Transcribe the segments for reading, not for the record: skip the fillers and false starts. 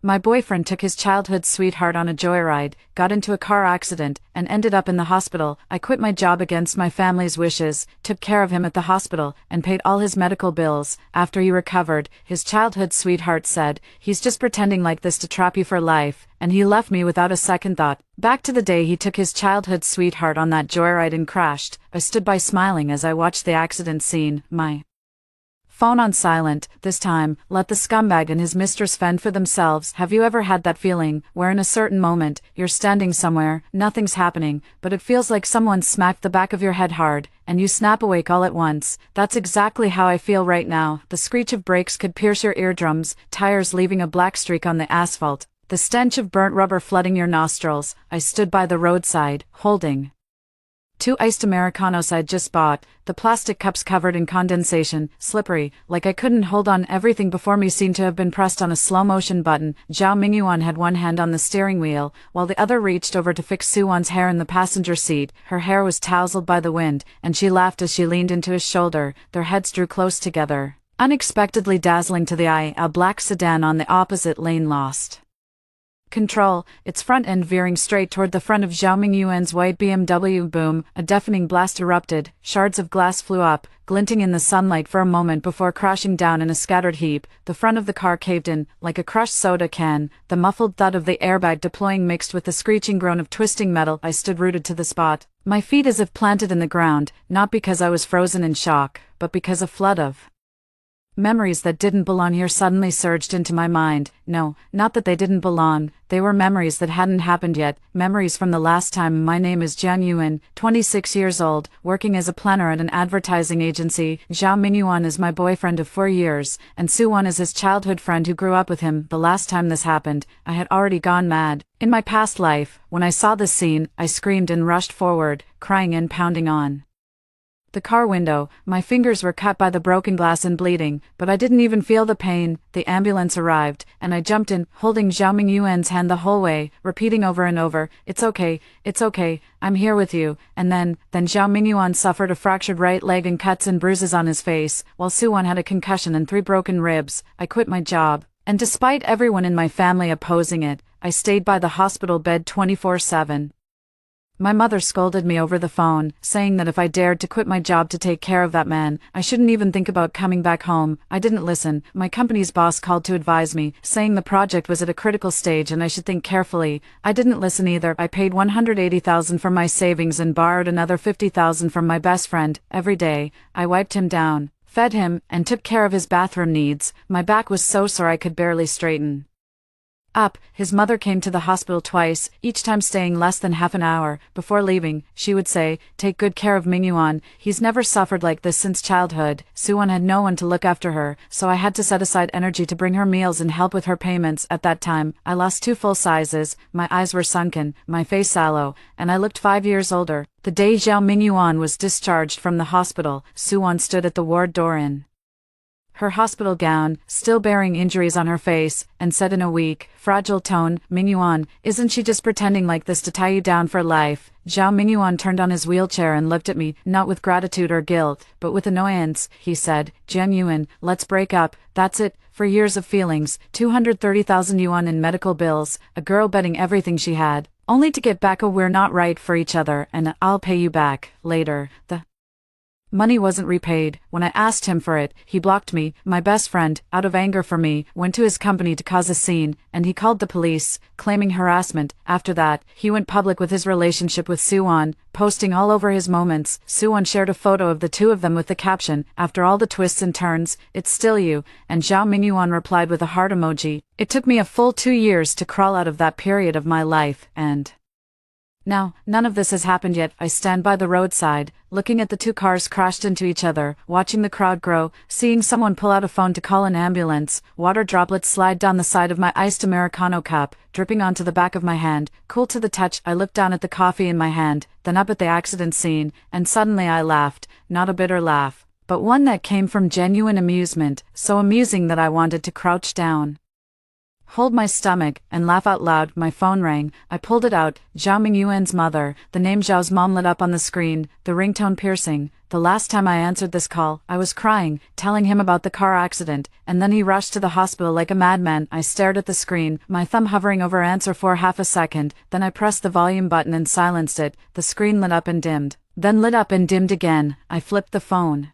My boyfriend took his childhood sweetheart on a joyride, got into a car accident, and ended up in the hospital. I quit my job against my family's wishes, took care of him at the hospital, and paid all his medical bills. After he recovered, his childhood sweetheart said, "He's just pretending like this to trap you for life," and he left me without a second thought. Back to the day he took his childhood sweetheart on that joyride and crashed. I stood by smiling as I watched the accident scene, my phone on silent. This time, let the scumbag and his mistress fend for themselves. Have you ever had that feeling, where in a certain moment, you're standing somewhere, nothing's happening, but it feels like someone smacked the back of your head hard, and you snap awake all at once? That's exactly how I feel right now. The screech of brakes could pierce your eardrums, tires leaving a black streak on the asphalt, the stench of burnt rubber flooding your nostrils. I stood by the roadside, holding 2 iced Americanos I'd just bought, the plastic cups covered in condensation, slippery, like I couldn't hold on. Everything before me seemed to have been pressed on a slow-motion button. Zhao Mingyuan had one hand on the steering wheel, while the other reached over to fix Suwon's hair in the passenger seat. Her hair was tousled by the wind, and she laughed as she leaned into his shoulder. Their heads drew close together. Unexpectedly dazzling to the eye, a black sedan on the opposite lane lost control, its front end veering straight toward the front of Zhao Mingyuan's white BMW. Boom, a deafening blast erupted, shards of glass flew up, glinting in the sunlight for a moment before crashing down in a scattered heap. The front of the car caved in, like a crushed soda can, the muffled thud of the airbag deploying mixed with the screeching groan of twisting metal. I stood rooted to the spot, my feet as if planted in the ground, not because I was frozen in shock, but because a flood of memories that didn't belong here suddenly surged into my mind. No, not that they didn't belong, they were memories that hadn't happened yet, memories from the last time. My name is Jian Yuan, 26 years old, working as a planner at an advertising agency. Zhao Mingyuan is my boyfriend of 4 years, and Suwon is his childhood friend who grew up with him. The last time this happened, I had already gone mad. In my past life, when I saw this scene, I screamed and rushed forward, crying and pounding on the car window. My fingers were cut by the broken glass and bleeding, but I didn't even feel the pain. The ambulance arrived, and I jumped in, holding Zhao Mingyuan's hand the whole way, repeating over and over, it's okay, I'm here with you." And then Zhao Mingyuan suffered a fractured right leg and cuts and bruises on his face, while Suwon had a concussion and 3 broken ribs. I quit my job, and despite everyone in my family opposing it, I stayed by the hospital bed 24/7. My mother scolded me over the phone, saying that if I dared to quit my job to take care of that man, I shouldn't even think about coming back home. I didn't listen. My company's boss called to advise me, saying the project was at a critical stage and I should think carefully. I didn't listen either. I paid $180,000 from my savings and borrowed another $50,000 from my best friend. Every day, I wiped him down, fed him, and took care of his bathroom needs. My back was so sore I could barely straighten up. His mother came to the hospital twice, each time staying less than half an hour. Before leaving, she would say, "Take good care of Mingyuan, he's never suffered like this since childhood." Suwon had no one to look after her, so I had to set aside energy to bring her meals and help with her payments. At that time, I lost 2 full sizes, my eyes were sunken, my face sallow, and I looked 5 years older. The day Zhao Mingyuan was discharged from the hospital, Suwon stood at the ward door in her hospital gown, still bearing injuries on her face, and said in a weak, fragile tone, "Mingyuan, isn't she just pretending like this to tie you down for life?" Zhao Mingyuan turned on his wheelchair and looked at me, not with gratitude or guilt, but with annoyance. He said, "Jian Yuan, let's break up, that's it. For years of feelings, 230,000 yuan in medical bills, a girl betting everything she had, only to get back a we're not right for each other, and I'll pay you back later." The money wasn't repaid. When I asked him for it, he blocked me. My best friend, out of anger for me, went to his company to cause a scene, and he called the police, claiming harassment. After that, he went public with his relationship with Suwon, posting all over his moments. Suwon shared a photo of the 2 of them with the caption, "After all the twists and turns, it's still you," and Zhao Mingyuan replied with a heart emoji. It took me a full 2 years to crawl out of that period of my life, and now, none of this has happened yet. I stand by the roadside, looking at the 2 cars crashed into each other, watching the crowd grow, seeing someone pull out a phone to call an ambulance, water droplets slide down the side of my iced Americano cup, dripping onto the back of my hand, cool to the touch. I looked down at the coffee in my hand, then up at the accident scene, and suddenly I laughed, not a bitter laugh, but one that came from genuine amusement, so amusing that I wanted to crouch down, hold my stomach, and laugh out loud. My phone rang. I pulled it out. Zhao Mingyuan's mother. The name Zhao's mom lit up on the screen, the ringtone piercing. The last time I answered this call, I was crying, telling him about the car accident, and then he rushed to the hospital like a madman. I stared at the screen, my thumb hovering over answer for half a second, then I pressed the volume button and silenced it. The screen lit up and dimmed. Then lit up and dimmed again. I flipped the phone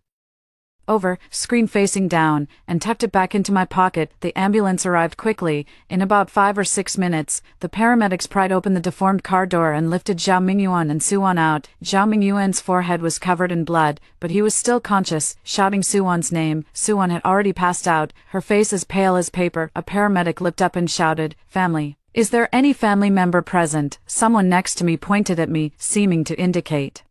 over, screen facing down, and tucked it back into my pocket. The ambulance arrived quickly. In about 5 or 6 minutes, the paramedics pried open the deformed car door and lifted Zhao Mingyuan and Suwan out. Zhao Mingyuan's forehead was covered in blood, but he was still conscious, shouting Suwan's name. Suwan had already passed out, her face as pale as paper. A paramedic looked up and shouted, "Family. Is there any family member present?" Someone next to me pointed at me, seeming to indicate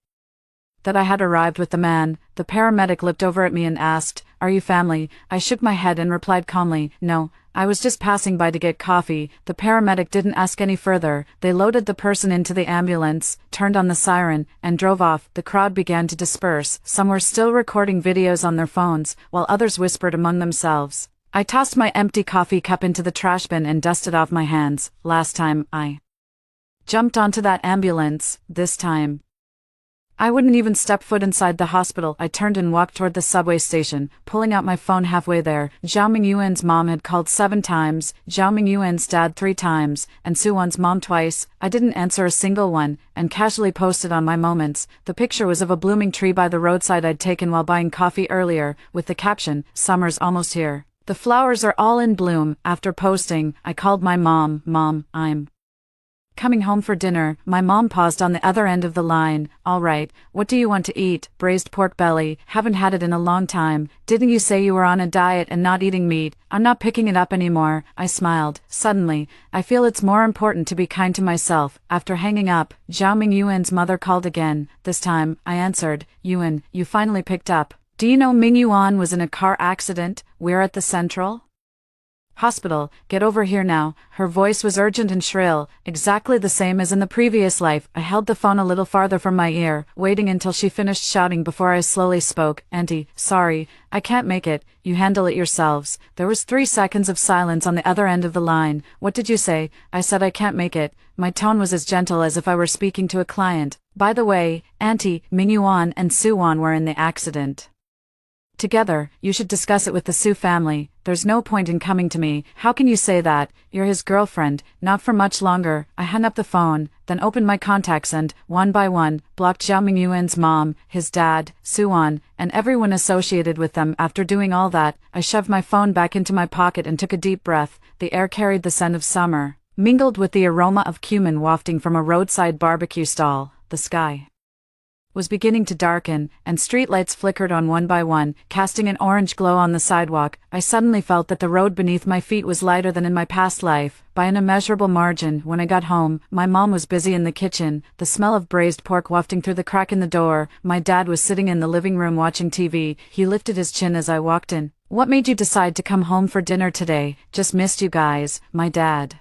that I had arrived with the man. The paramedic looked over at me and asked, "Are you family?" I shook my head and replied calmly, "No, I was just passing by to get coffee." The paramedic didn't ask any further. They loaded the person into the ambulance, turned on the siren, and drove off. The crowd began to disperse. Some were still recording videos on their phones, while others whispered among themselves. I tossed my empty coffee cup into the trash bin and dusted off my hands. Last time I jumped onto that ambulance, this time I wouldn't even step foot inside the hospital. I turned and walked toward the subway station, pulling out my phone halfway there. Zhao Mingyuan's mom had called 7 times, Zhao Mingyuan's dad 3 times, and Suwan's mom twice. I didn't answer a single one, and casually posted on my Moments. The picture was of a blooming tree by the roadside I'd taken while buying coffee earlier, with the caption, "Summer's almost here. The flowers are all in bloom." After posting, I called my mom. "Mom, I'm coming home for dinner." My mom paused on the other end of the line. "All right, what do you want to eat?" "Braised pork belly. Haven't had it in a long time." "Didn't you say you were on a diet and not eating meat?" "I'm not picking it up anymore." I smiled. Suddenly, I feel it's more important to be kind to myself. After hanging up, Zhao Mingyuan's mother called again. This time, I answered. "Yuan, you finally picked up. Do you know Mingyuan was in a car accident? We're at the Central Hospital. Get over here now." Her voice was urgent and shrill, exactly the same as in the previous life. I held the phone a little farther from my ear, waiting until she finished shouting before I slowly spoke. "Auntie, sorry, I can't make it. You handle it yourselves." There was 3 seconds of silence on the other end of the line. "What did you say?" I said I can't make it. My tone was as gentle as if I were speaking to a client. "By the way, Auntie, Mingyuan and Suwan were in the accident together. You should discuss it with the Su family. There's no point in coming to me." "How can you say that? You're his girlfriend." "Not for much longer." I hung up the phone, then opened my contacts and, one by one, blocked Zhao Mingyuan's mom, his dad, Suwan, and everyone associated with them. After doing all that, I shoved my phone back into my pocket and took a deep breath. The air carried the scent of summer, mingled with the aroma of cumin wafting from a roadside barbecue stall. The sky was beginning to darken, and streetlights flickered on one by one, casting an orange glow on the sidewalk. I suddenly felt that the road beneath my feet was lighter than in my past life, by an immeasurable margin. When I got home, my mom was busy in the kitchen, the smell of braised pork wafting through the crack in the door. My dad was sitting in the living room watching TV. He lifted his chin as I walked in. "What made you decide to come home for dinner today?" "Just missed you guys." My dad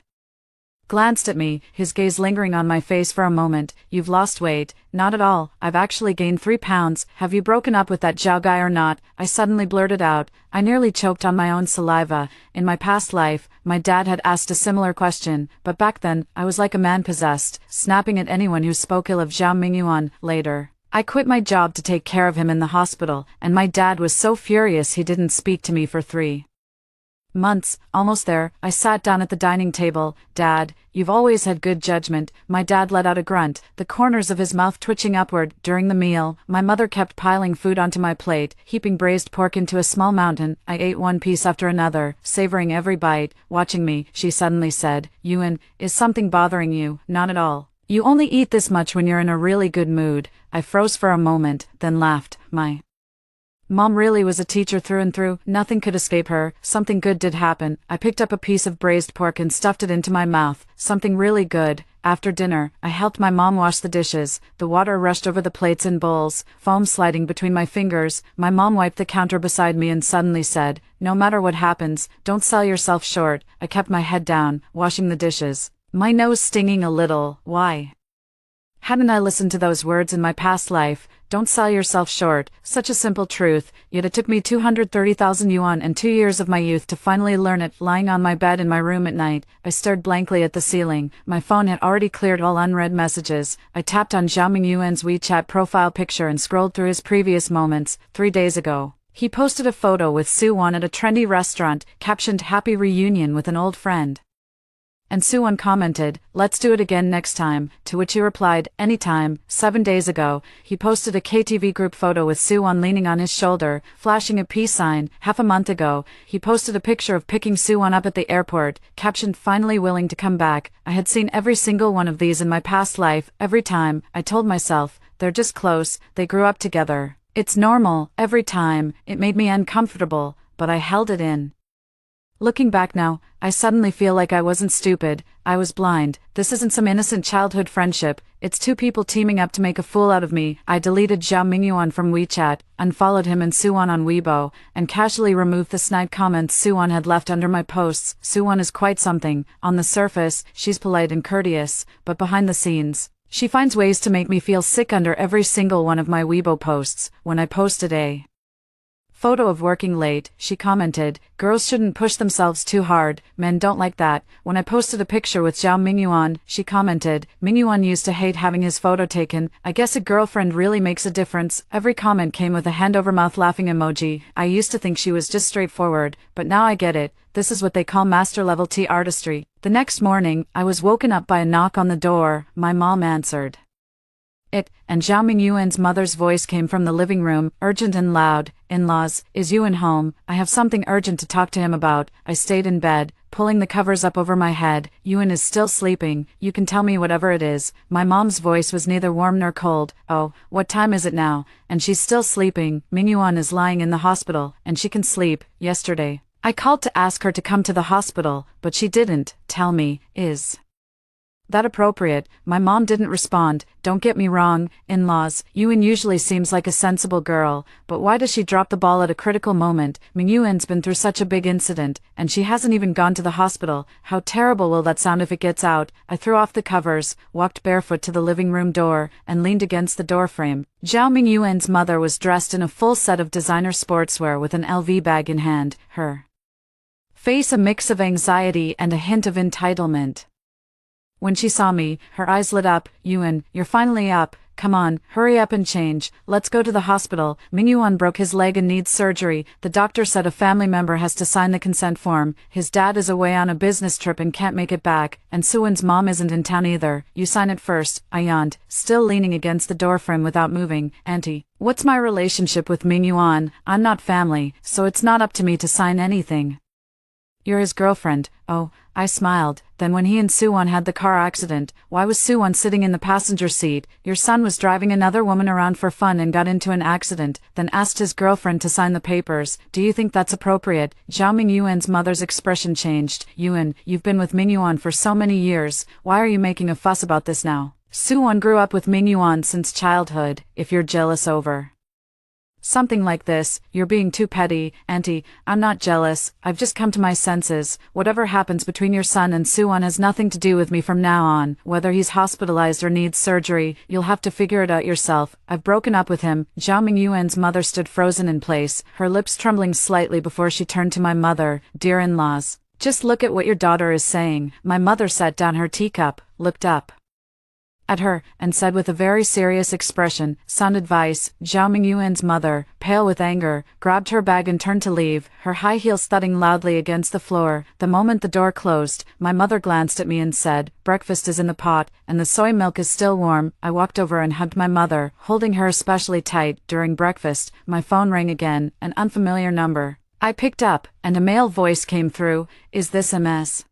glanced at me, his gaze lingering on my face for a moment. "You've lost weight." "Not at all. I've actually gained 3 pounds. Have you broken up with that Zhao guy or not?" I suddenly blurted out. I nearly choked on my own saliva. In my past life, my dad had asked a similar question, but back then, I was like a man possessed, snapping at anyone who spoke ill of Zhao Mingyuan. Later, I quit my job to take care of him in the hospital, and my dad was so furious he didn't speak to me for 3 months. Almost there, I sat down at the dining table. "Dad, you've always had good judgment." My dad let out a grunt, the corners of his mouth twitching upward. During the meal, my mother kept piling food onto my plate, heaping braised pork into a small mountain. I ate one piece after another, savoring every bite. Watching me, she suddenly said, "Yuan, is something bothering you?" "Not at all. You only eat this much when you're in a really good mood." I froze for a moment, then laughed. My mom really was a teacher through and through. Nothing could escape her. Something good did happen. I picked up a piece of braised pork and stuffed it into my mouth. Something really good. After dinner, I helped my mom wash the dishes. The water rushed over the plates and bowls, foam sliding between my fingers. My mom wiped the counter beside me and suddenly said, "No matter what happens, don't sell yourself short." I kept my head down, washing the dishes, my nose stinging a little. "Why Hadn't I listened to those words in my past life? Don't sell yourself short, such a simple truth, yet it took me 230,000 yuan and 2 years of my youth to finally learn it. Lying on my bed in my room at night, I stared blankly at the ceiling. My phone had already cleared all unread messages. I tapped on Zhao Mingyuan's WeChat profile picture and scrolled through his previous moments. 3 days ago, he posted a photo with Suwon at a trendy restaurant, captioned "Happy Reunion with an Old Friend." And Suwon commented, "Let's do it again next time," to which he replied, "Anytime." 7 days ago, he posted a KTV group photo with Suwon leaning on his shoulder, flashing a peace sign. Half a month ago, he posted a picture of picking Suwon up at the airport, captioned "Finally willing to come back." I had seen every single one of these in my past life. Every time, I told myself, they're just close, they grew up together. It's normal. Every time, it made me uncomfortable, but I held it in. Looking back now, I suddenly feel like I wasn't stupid, I was blind. This isn't some innocent childhood friendship, it's two people teaming up to make a fool out of me. I deleted Zhao Mingyuan from WeChat, unfollowed him and Suwon on Weibo, and casually removed the snide comments Suwon had left under my posts. Suwon is quite something. On the surface, she's polite and courteous, but behind the scenes, she finds ways to make me feel sick under every single one of my Weibo posts. When I posted a photo of working late, she commented, "Girls shouldn't push themselves too hard, men don't like that." When I posted a picture with Zhao Mingyuan, she commented, "Mingyuan used to hate having his photo taken. I guess a girlfriend really makes a difference." Every comment came with a hand over mouth laughing emoji. I used to think she was just straightforward, but now I get it. This is what they call master level T artistry. The next morning, I was woken up by a knock on the door. My mom answered it, and Zhao Mingyuan's mother's voice came from the living room, urgent and loud. "In-laws, is Yuan home? I have something urgent to talk to him about." I stayed in bed, pulling the covers up over my head. "Yuan is still sleeping. You can tell me whatever it is." My mom's voice was neither warm nor cold. "Oh, what time is it now?" "And she's still sleeping. Mingyuan is lying in the hospital, and she can sleep." Yesterday, I called to ask her to come to the hospital, but she didn't. Tell me, is that appropriate? My mom didn't respond. Don't get me wrong, in-laws, Yuan usually seems like a sensible girl, but why does she drop the ball at a critical moment? Mingyuan's been through such a big incident, and she hasn't even gone to the hospital. How terrible will that sound if it gets out? I threw off the covers, walked barefoot to the living room door, and leaned against the doorframe. Zhao Mingyuan's mother was dressed in a full set of designer sportswear with an LV bag in hand, her face a mix of anxiety and a hint of entitlement. When she saw me, her eyes lit up. "Yuan, you're finally up. Come on, hurry up and change. Let's go to the hospital." Mingyuan broke his leg and needs surgery. The doctor said a family member has to sign the consent form. His dad is away on a business trip and can't make it back, and Suwon's mom isn't in town either. "You sign it first," I yawned, still leaning against the doorframe without moving. "Auntie, what's my relationship with Mingyuan? I'm not family, so it's not up to me to sign anything." "You're his girlfriend." "Oh," I smiled. "Then when he and Suwon had the car accident, why was Suwon sitting in the passenger seat? Your son was driving another woman around for fun and got into an accident, then asked his girlfriend to sign the papers. Do you think that's appropriate?" Zhao Mingyuan's mother's expression changed. "Yuan, you've been with Mingyuan for so many years, why are you making a fuss about this now? Suwon grew up with Mingyuan since childhood. If you're jealous over something like this, you're being too petty." "Auntie, I'm not jealous, I've just come to my senses. Whatever happens between your son and Suwon has nothing to do with me from now on. Whether he's hospitalized or needs surgery, you'll have to figure it out yourself. I've broken up with him." Zhao Mingyuan's mother stood frozen in place, her lips trembling slightly before she turned to my mother. "Dear in-laws, just look at what your daughter is saying." My mother set down her teacup, looked up at her, and said with a very serious expression, "Sound advice." Zhao Mingyuan's mother, pale with anger, grabbed her bag and turned to leave, her high heels thudding loudly against the floor. The moment the door closed, my mother glanced at me and said, "Breakfast is in the pot, and the soy milk is still warm." I walked over and hugged my mother, holding her especially tight. During breakfast, my phone rang again, an unfamiliar number. I picked up, and a male voice came through. "Is this MS?"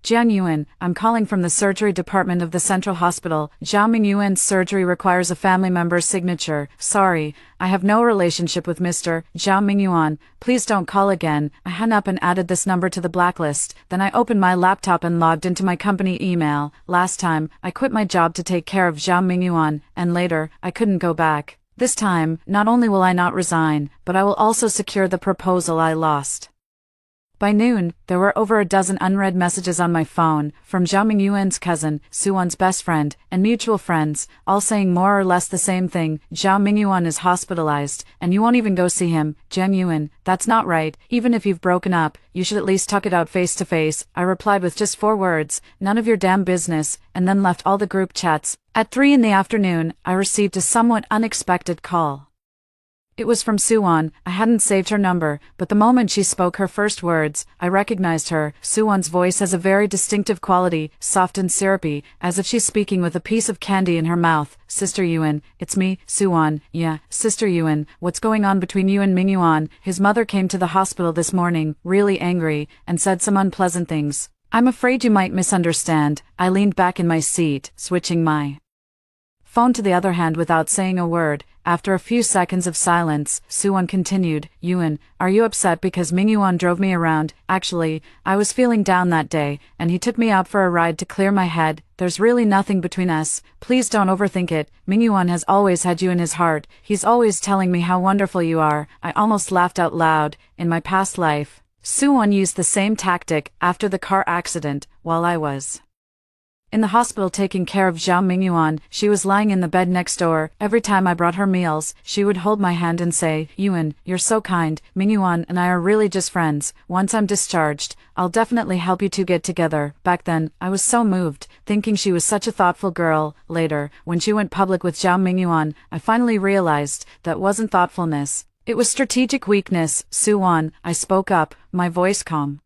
"Jian Yuan, I'm calling from the surgery department of the central hospital. Zhao Mingyuan's surgery requires a family member's signature. Sorry, I have no relationship with Mr. Zhao Mingyuan. Please don't call again." I hung up and added this number to the blacklist. Then I opened my laptop and logged into my company email. Last time, I quit my job to take care of Zhao Mingyuan, and later, I couldn't go back. This time, not only will I not resign, but I will also secure the proposal I lost. By noon, there were over a dozen unread messages on my phone, from Zhao Mingyuan's cousin, Suwon's best friend, and mutual friends, all saying more or less the same thing: Zhao Mingyuan is hospitalized, and you won't even go see him. Zhang Yuan, that's not right. Even if you've broken up, you should at least talk it out face to face. I replied with just 4 words, none of your damn business, and then left all the group chats. At 3 in the afternoon, I received a somewhat unexpected call. It was from Suwon. I hadn't saved her number, but the moment she spoke her first words, I recognized her. Suwon's voice has a very distinctive quality, soft and syrupy, as if she's speaking with a piece of candy in her mouth. Sister Yuan, it's me, Suwon. Yeah, Sister Yuan, what's going on between you and Mingyuan? His mother came to the hospital this morning, really angry, and said some unpleasant things. I'm afraid you might misunderstand. I leaned back in my seat, switching my phone to the other hand without saying a word. After a few seconds of silence, Suwon continued, Yuan, are you upset because Mingyuan drove me around? Actually, I was feeling down that day, and he took me out for a ride to clear my head. There's really nothing between us. Please don't overthink it. Mingyuan has always had you in his heart. He's always telling me how wonderful you are. I almost laughed out loud. In my past life, Suwon used the same tactic after the car accident, while I was in the hospital taking care of Zhao Mingyuan. She was lying in the bed next door. Every time I brought her meals, she would hold my hand and say, Yuan, you're so kind. Mingyuan and I are really just friends. Once I'm discharged, I'll definitely help you two get together. Back then, I was so moved, thinking she was such a thoughtful girl. Later, when she went public with Zhao Mingyuan, I finally realized that wasn't thoughtfulness. It was strategic weakness. Suwon, I spoke up, my voice calm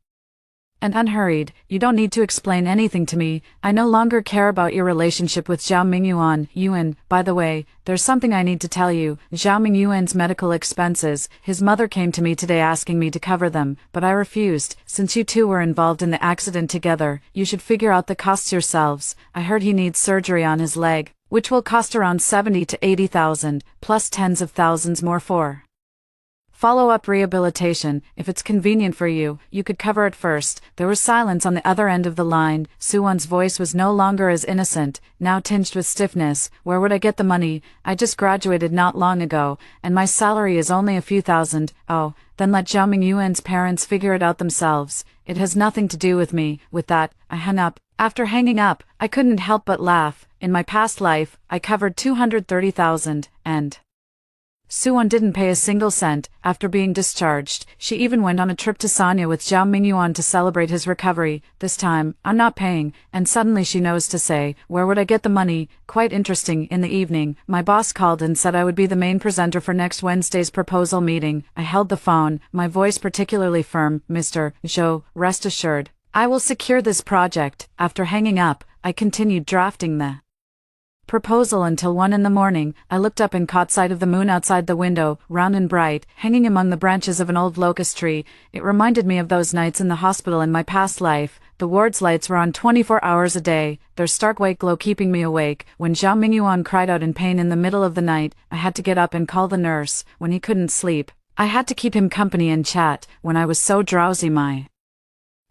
and unhurried. You don't need to explain anything to me. I no longer care about your relationship with Zhao Mingyuan. Yuan, by the way, there's something I need to tell you. Zhao Mingyuan's medical expenses. His mother came to me today asking me to cover them, but I refused. Since you two were involved in the accident together, you should figure out the costs yourselves. I heard he needs surgery on his leg, which will cost around 70 to 80,000, plus tens of thousands more for follow-up rehabilitation. If it's convenient for you, you could cover it first. There was silence on the other end of the line. Suwon's voice was no longer as innocent, now tinged with stiffness. Where would I get the money? I just graduated not long ago, and my salary is only a few thousand. Oh, then let Zhao Mingyuan's parents figure it out themselves. It has nothing to do with me. With that, I hung up. After hanging up, I couldn't help but laugh. In my past life, I covered 230,000, and Suwon didn't pay a single cent. After being discharged, she even went on a trip to Sanya with Zhao Mingyuan to celebrate his recovery. This time, I'm not paying, and suddenly she knows to say, where would I get the money? Quite interesting. In the evening, my boss called and said I would be the main presenter for next Wednesday's proposal meeting. I held the phone, my voice particularly firm. Mr. Zhou, rest assured, I will secure this project. After hanging up, I continued drafting the proposal until 1 in the morning. I looked up and caught sight of the moon outside the window, round and bright, hanging among the branches of an old locust tree. It reminded me of those nights in the hospital in my past life. The ward's lights were on 24 hours a day, their stark white glow keeping me awake. When Zhao Mingyuan cried out in pain in the middle of the night, I had to get up and call the nurse. When he couldn't sleep, I had to keep him company and chat. When I was so drowsy my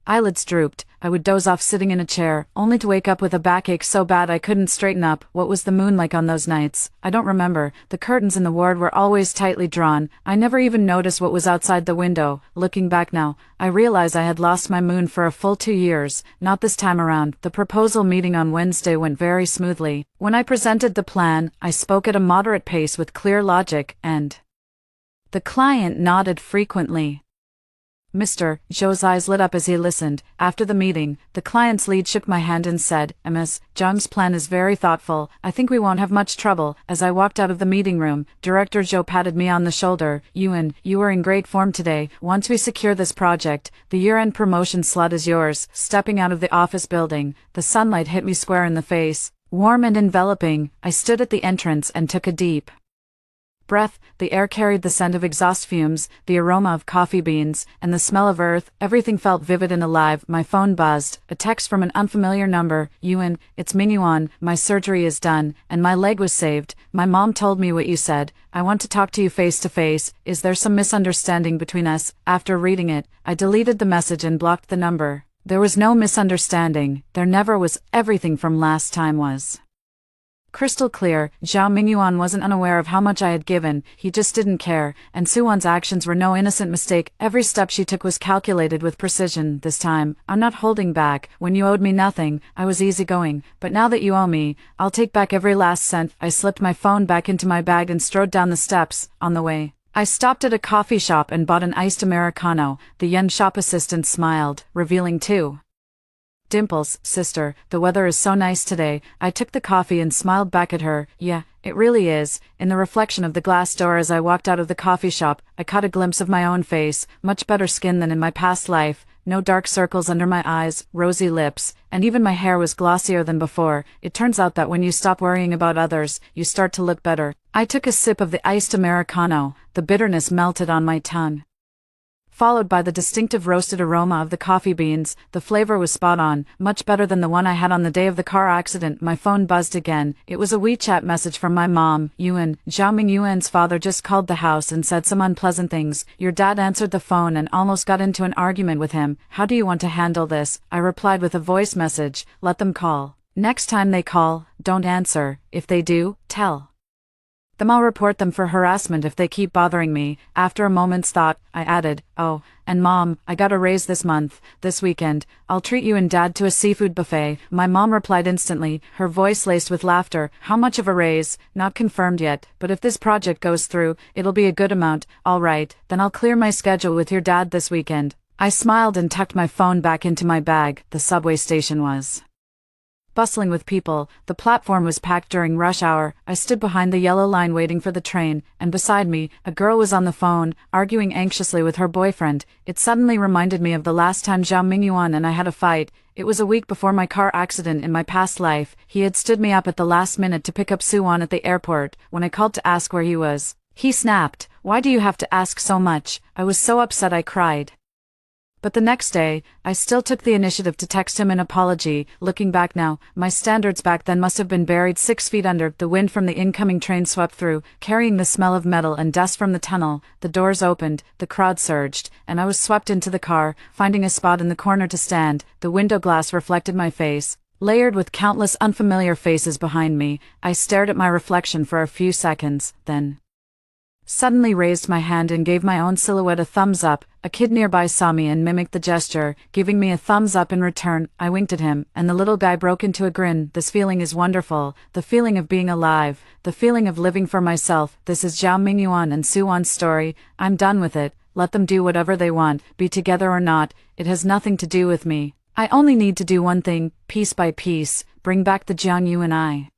eyelids drooped, I would doze off sitting in a chair, only to wake up with a backache so bad I couldn't straighten up. What was the moon like on those nights? I don't remember. The curtains in the ward were always tightly drawn. I never even noticed what was outside the window. Looking back now, I realize I had lost my moon for a full 2 years. Not this time around. The proposal meeting on Wednesday went very smoothly. When I presented the plan, I spoke at a moderate pace with clear logic, and the client nodded frequently. Mr. Zhou's eyes lit up as he listened. After the meeting, the client's lead shook my hand and said, Ms. Zhang's plan is very thoughtful. I think we won't have much trouble. As I walked out of the meeting room, Director Zhou patted me on the shoulder. Yuan, you are in great form today. Once we secure this project, the year-end promotion slot is yours. Stepping out of the office building, the sunlight hit me square in the face. Warm and enveloping, I stood at the entrance and took a deep breath. The air carried the scent of exhaust fumes, the aroma of coffee beans, and the smell of earth. Everything felt vivid and alive. My phone buzzed. A text from an unfamiliar number. Yuan, it's Mingyuan. My surgery is done, and my leg was saved. My mom told me what you said. I want to talk to you face to face. Is there some misunderstanding between us? After reading it, I deleted the message and blocked the number. There was no misunderstanding. There never was. Everything from last time was Crystal clear, Zhao Mingyuan wasn't unaware of how much I had given, he just didn't care, and Suwon's actions were no innocent mistake. Every step she took was calculated with precision. This time, I'm not holding back. When you owed me nothing, I was easygoing, but now that you owe me, I'll take back every last cent. I slipped my phone back into my bag and strode down the steps. On the way, I stopped at a coffee shop and bought an iced Americano. The yen shop assistant smiled, revealing two dimples. Sister, the weather is so nice today. I took the coffee and smiled back at her. Yeah, it really is. In the reflection of the glass door as I walked out of the coffee shop, I caught a glimpse of my own face, much better skin than in my past life, no dark circles under my eyes, rosy lips, and even my hair was glossier than before. It turns out that when you stop worrying about others, you start to look better. I took a sip of the iced Americano, the bitterness melted on my tongue, followed by the distinctive roasted aroma of the coffee beans. The flavor was spot on, much better than the one I had on the day of the car accident. My phone buzzed again. It was a WeChat message from my mom. Yuan, Zhao Mingyuan's father just called the house and said some unpleasant things. Your dad answered the phone and almost got into an argument with him. How do you want to handle this? I replied with a voice message. Let them call. Next time they call, don't answer. If they do, tell them I'll report them for harassment if they keep bothering me. After a moment's thought, I added, oh, and Mom, I got a raise this month, this weekend. I'll treat you and Dad to a seafood buffet. My mom replied instantly, her voice laced with laughter. How much of a raise? Not confirmed yet, but if this project goes through, it'll be a good amount. All right, then I'll clear my schedule with your dad this weekend. I smiled and tucked my phone back into my bag. The subway station was bustling with people. The platform was packed during rush hour. I stood behind the yellow line waiting for the train, and beside me, a girl was on the phone, arguing anxiously with her boyfriend. It suddenly reminded me of the last time Zhao Mingyuan and I had a fight. It was a week before my car accident in my past life. He had stood me up at the last minute to pick up Suwon at the airport. When I called to ask where he was, he snapped, "Why do you have to ask so much?" I was so upset I cried. But the next day, I still took the initiative to text him an apology. Looking back now, my standards back then must have been buried 6 feet under. The wind from the incoming train swept through, carrying the smell of metal and dust from the tunnel. The doors opened, the crowd surged, and I was swept into the car, finding a spot in the corner to stand. The window glass reflected my face, layered with countless unfamiliar faces behind me. I stared at my reflection for a few seconds, then suddenly raised my hand and gave my own silhouette a thumbs up. A kid nearby saw me and mimicked the gesture, giving me a thumbs up in return. I winked at him, and the little guy broke into a grin. This feeling is wonderful, the feeling of being alive, the feeling of living for myself. This is Zhao Mingyuan and Suwon's story. I'm done with it. Let them do whatever they want, be together or not. It has nothing to do with me. I only need to do one thing, piece by piece, bring back the Jiang Yu and I.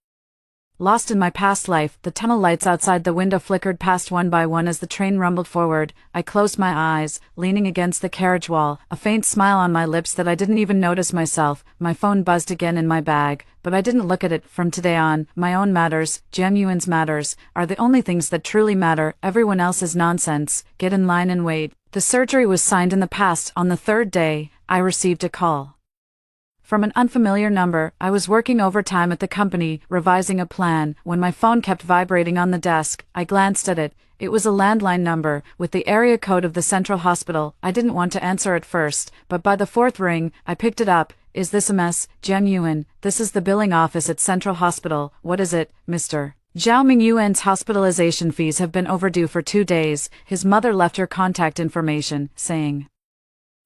Lost in my past life, the tunnel lights outside the window flickered past one by one as the train rumbled forward. I closed my eyes, leaning against the carriage wall, a faint smile on my lips that I didn't even notice myself. My phone buzzed again in my bag, but I didn't look at it. From today on, my own matters, Jiang Yuan's matters, are the only things that truly matter. Everyone else is nonsense. Get in line and wait. The surgery was signed in the past. On the third day, I received a call from an unfamiliar number. I was working overtime at the company, revising a plan, when my phone kept vibrating on the desk. I glanced at it. It was a landline number, with the area code of the central hospital. I didn't want to answer at first, but by the fourth ring, I picked it up. Is this a mess? Jiang Yuan, this is the billing office at Central Hospital. What is it, Mr. Zhao Mingyuan's hospitalization fees have been overdue for 2 days. His mother left her contact information, saying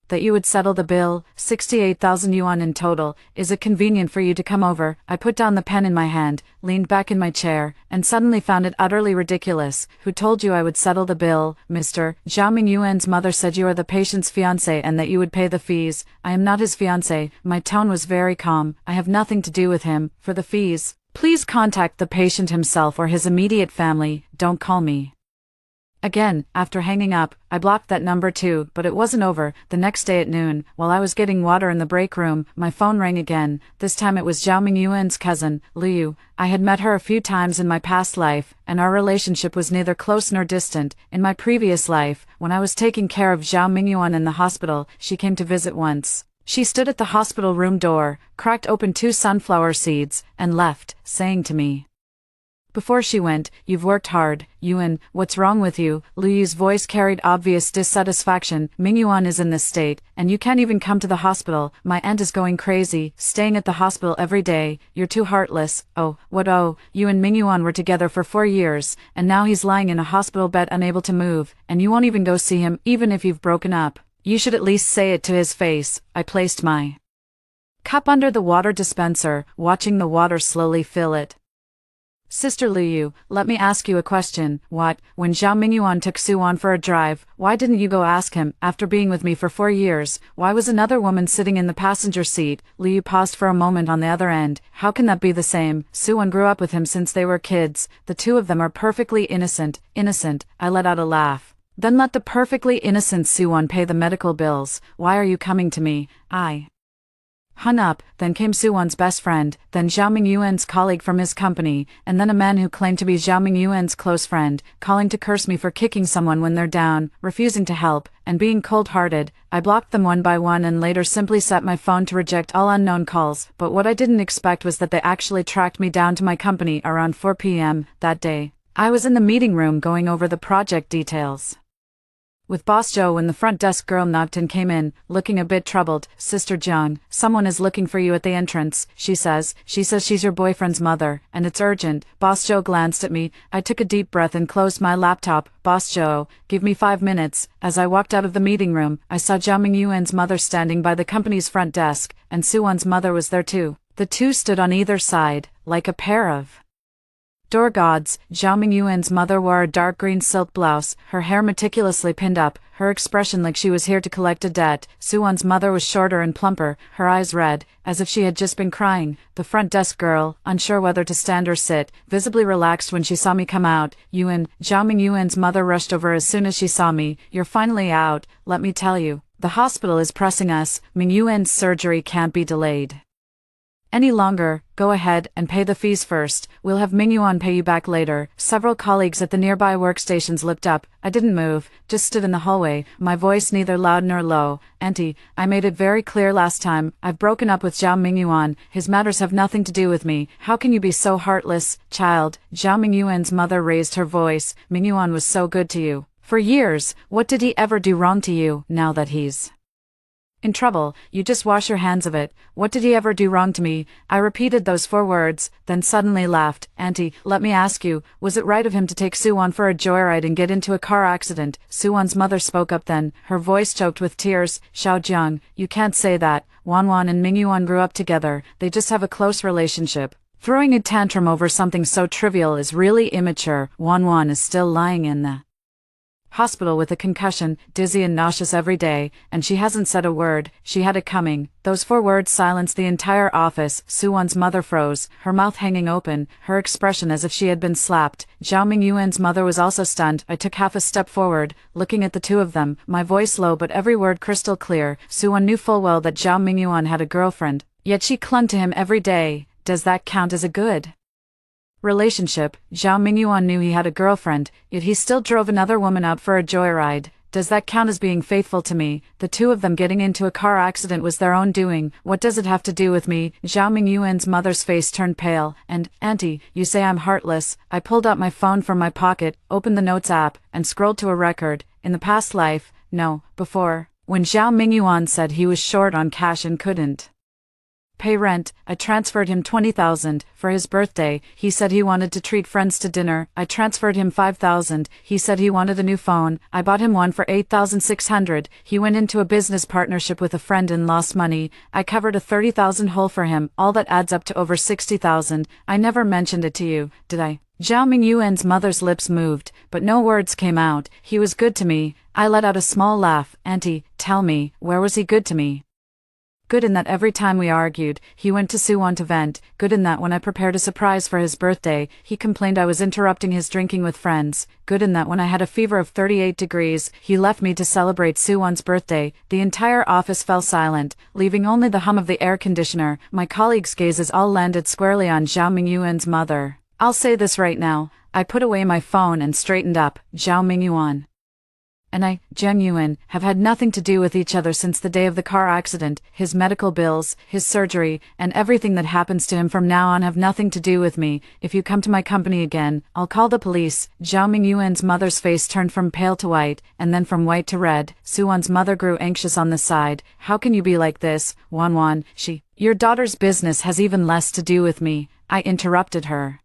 that you would settle the bill, 68,000 yuan in total. Is it convenient for you to come over? I put down the pen in my hand, leaned back in my chair, and suddenly found it utterly ridiculous. Who told you I would settle the bill, Mr. Zhao Mingyuan's mother said you are the patient's fiancé and that you would pay the fees. I am not his fiancé. My tone was very calm. I have nothing to do with him. For the fees, please contact the patient himself or his immediate family. Don't call me again. After hanging up, I blocked that number too, but it wasn't over. The next day at noon, while I was getting water in the break room, my phone rang again. This time it was Zhao Mingyuan's cousin, Liu. I had met her a few times in my past life, and our relationship was neither close nor distant. In my previous life, when I was taking care of Zhao Mingyuan in the hospital, she came to visit once. She stood at the hospital room door, cracked open 2 sunflower seeds, and left, saying to me, Before she went, "You've worked hard, Yuan, what's wrong with you?" Lu Yu's voice carried obvious dissatisfaction. "Mingyuan is in this state, and you can't even come to the hospital. My aunt is going crazy, staying at the hospital every day. You're too heartless." "Oh, what oh, you and Mingyuan were together for 4 years, and now he's lying in a hospital bed unable to move, and you won't even go see him even if you've broken up. You should at least say it to his face." I placed my cup under the water dispenser, watching the water slowly fill it. "Sister Lu Yu, let me ask you a question. When Zhao Mingyuan took Suwan for a drive, why didn't you go ask him? After being with me for 4 years, why was another woman sitting in the passenger seat?" Lu Yu paused for a moment on the other end. "How can that be the same? Suwan grew up with him since they were kids. The two of them are perfectly innocent." "Innocent?" I let out a laugh. "Then let the perfectly innocent Suwan pay the medical bills. Why are you coming to me?" I hung up. Then came Suwan's best friend, then Zhao Mingyuan's colleague from his company, and then a man who claimed to be Zhao Mingyuan's close friend, calling to curse me for kicking someone when they're down, refusing to help, and being cold-hearted. I blocked them one by one and later simply set my phone to reject all unknown calls, but what I didn't expect was that they actually tracked me down to my company around 4 p.m. that day. I was in the meeting room going over the project details with Boss Joe when the front desk girl knocked and came in, looking a bit troubled. "Sister Jiang, someone is looking for you at the entrance, she says she's your boyfriend's mother, and it's urgent." Boss Joe glanced at me. I took a deep breath and closed my laptop. "Boss Joe, give me 5 minutes." As I walked out of the meeting room, I saw Zhao Mingyuan's mother standing by the company's front desk, and Suwan's mother was there too. The two stood on either side, like a pair of door gods. Zhao Mingyuan's mother wore a dark green silk blouse, her hair meticulously pinned up, her expression like she was here to collect a debt. Suwan's mother was shorter and plumper, her eyes red, as if she had just been crying. The front desk girl, unsure whether to stand or sit, visibly relaxed when she saw me come out. "Yuan," Zhao Mingyuan's mother rushed over as soon as she saw me. "You're finally out. Let me tell you, the hospital is pressing us. Mingyuan's surgery can't be delayed any longer. Go ahead and pay the fees first. We'll have Mingyuan pay you back later." Several colleagues at the nearby workstations looked up. I didn't move, just stood in the hallway, my voice neither loud nor low. "Auntie, I made it very clear last time. I've broken up with Zhao Mingyuan. His matters have nothing to do with me. How can you be so heartless, child?" Zhao Mingyuan's mother raised her voice. "Mingyuan was so good to you for years. What did he ever do wrong to you? Now that he's in trouble, you just wash your hands of it. What did he ever do wrong to me?" I repeated those 4 words, then suddenly laughed. "Auntie, let me ask you, was it right of him to take Suwan for a joyride and get into a car accident?" Suwan's mother spoke up then, her voice choked with tears. "Xiaojiang, you can't say that. Wanwan and Mingyuan grew up together. They just have a close relationship. Throwing a tantrum over something so trivial is really immature." Wanwan is still lying in the hospital with a concussion, dizzy and nauseous every day, and she hasn't said a word. She had it coming. Those 4 words silenced the entire office. Suwan's mother froze, her mouth hanging open, her expression as if she had been slapped. Zhao Mingyuan's mother was also stunned. I took half a step forward, looking at the two of them, my voice low but every word crystal clear. Suwan knew full well that Zhao Mingyuan had a girlfriend, yet she clung to him every day. Does that count as a good relationship? Zhao Mingyuan knew he had a girlfriend, yet he still drove another woman out for a joyride. Does that count as being faithful to me? The two of them getting into a car accident was their own doing. What does it have to do with me? Zhao Mingyuan's mother's face turned pale. "And, Auntie, you say I'm heartless." I pulled out my phone from my pocket, opened the Notes app, and scrolled to a record. "In the past life, no, before, when Zhao Mingyuan said he was short on cash and couldn't pay rent, I transferred him 20,000. For his birthday, he said he wanted to treat friends to dinner. I transferred him 5,000. He said he wanted a new phone. I bought him one for 8,600. He went into a business partnership with a friend and lost money. I covered a 30,000 hole for him. All that adds up to over 60,000. I never mentioned it to you, did I?" Zhao Mingyuan's mother's lips moved, but no words came out. "He was good to me." I let out a small laugh. "Auntie, tell me, where was he good to me?" "Good in that every time we argued, he went to Suwan to vent. Good in that when I prepared a surprise for his birthday, he complained I was interrupting his drinking with friends. Good in that when I had a fever of 38 degrees, he left me to celebrate Suwan's birthday." The entire office fell silent, leaving only the hum of the air conditioner. My colleagues' gazes all landed squarely on Zhao Mingyuan's mother. "I'll say this right now." I put away my phone and straightened up. "Zhao Mingyuan And I, Jang Yuan, have had nothing to do with each other since the day of the car accident. His medical bills, his surgery, and everything that happens to him from now on have nothing to do with me. If you come to my company again, I'll call the police. Zhao Mingyuan's mother's face turned from pale to white, and then from white to red. Suwan's mother grew anxious on the side. How can you be like this, Wan? Your daughter's business has even less to do with me, I interrupted her.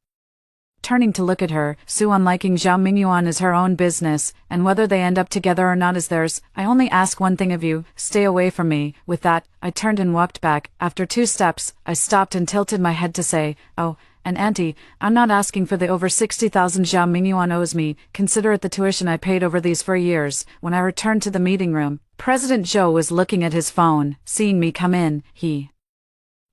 Turning to look at her, Suwan liking Zhao Mingyuan is her own business, and whether they end up together or not is theirs. I only ask one thing of you, stay away from me. With that, I turned and walked back. After 2 steps, I stopped and tilted my head to say, oh, and auntie, I'm not asking for the over 60,000 Zhao Mingyuan owes me. Consider it the tuition I paid over these 4 years. When I returned to the meeting room, President Zhou was looking at his phone. Seeing me come in, he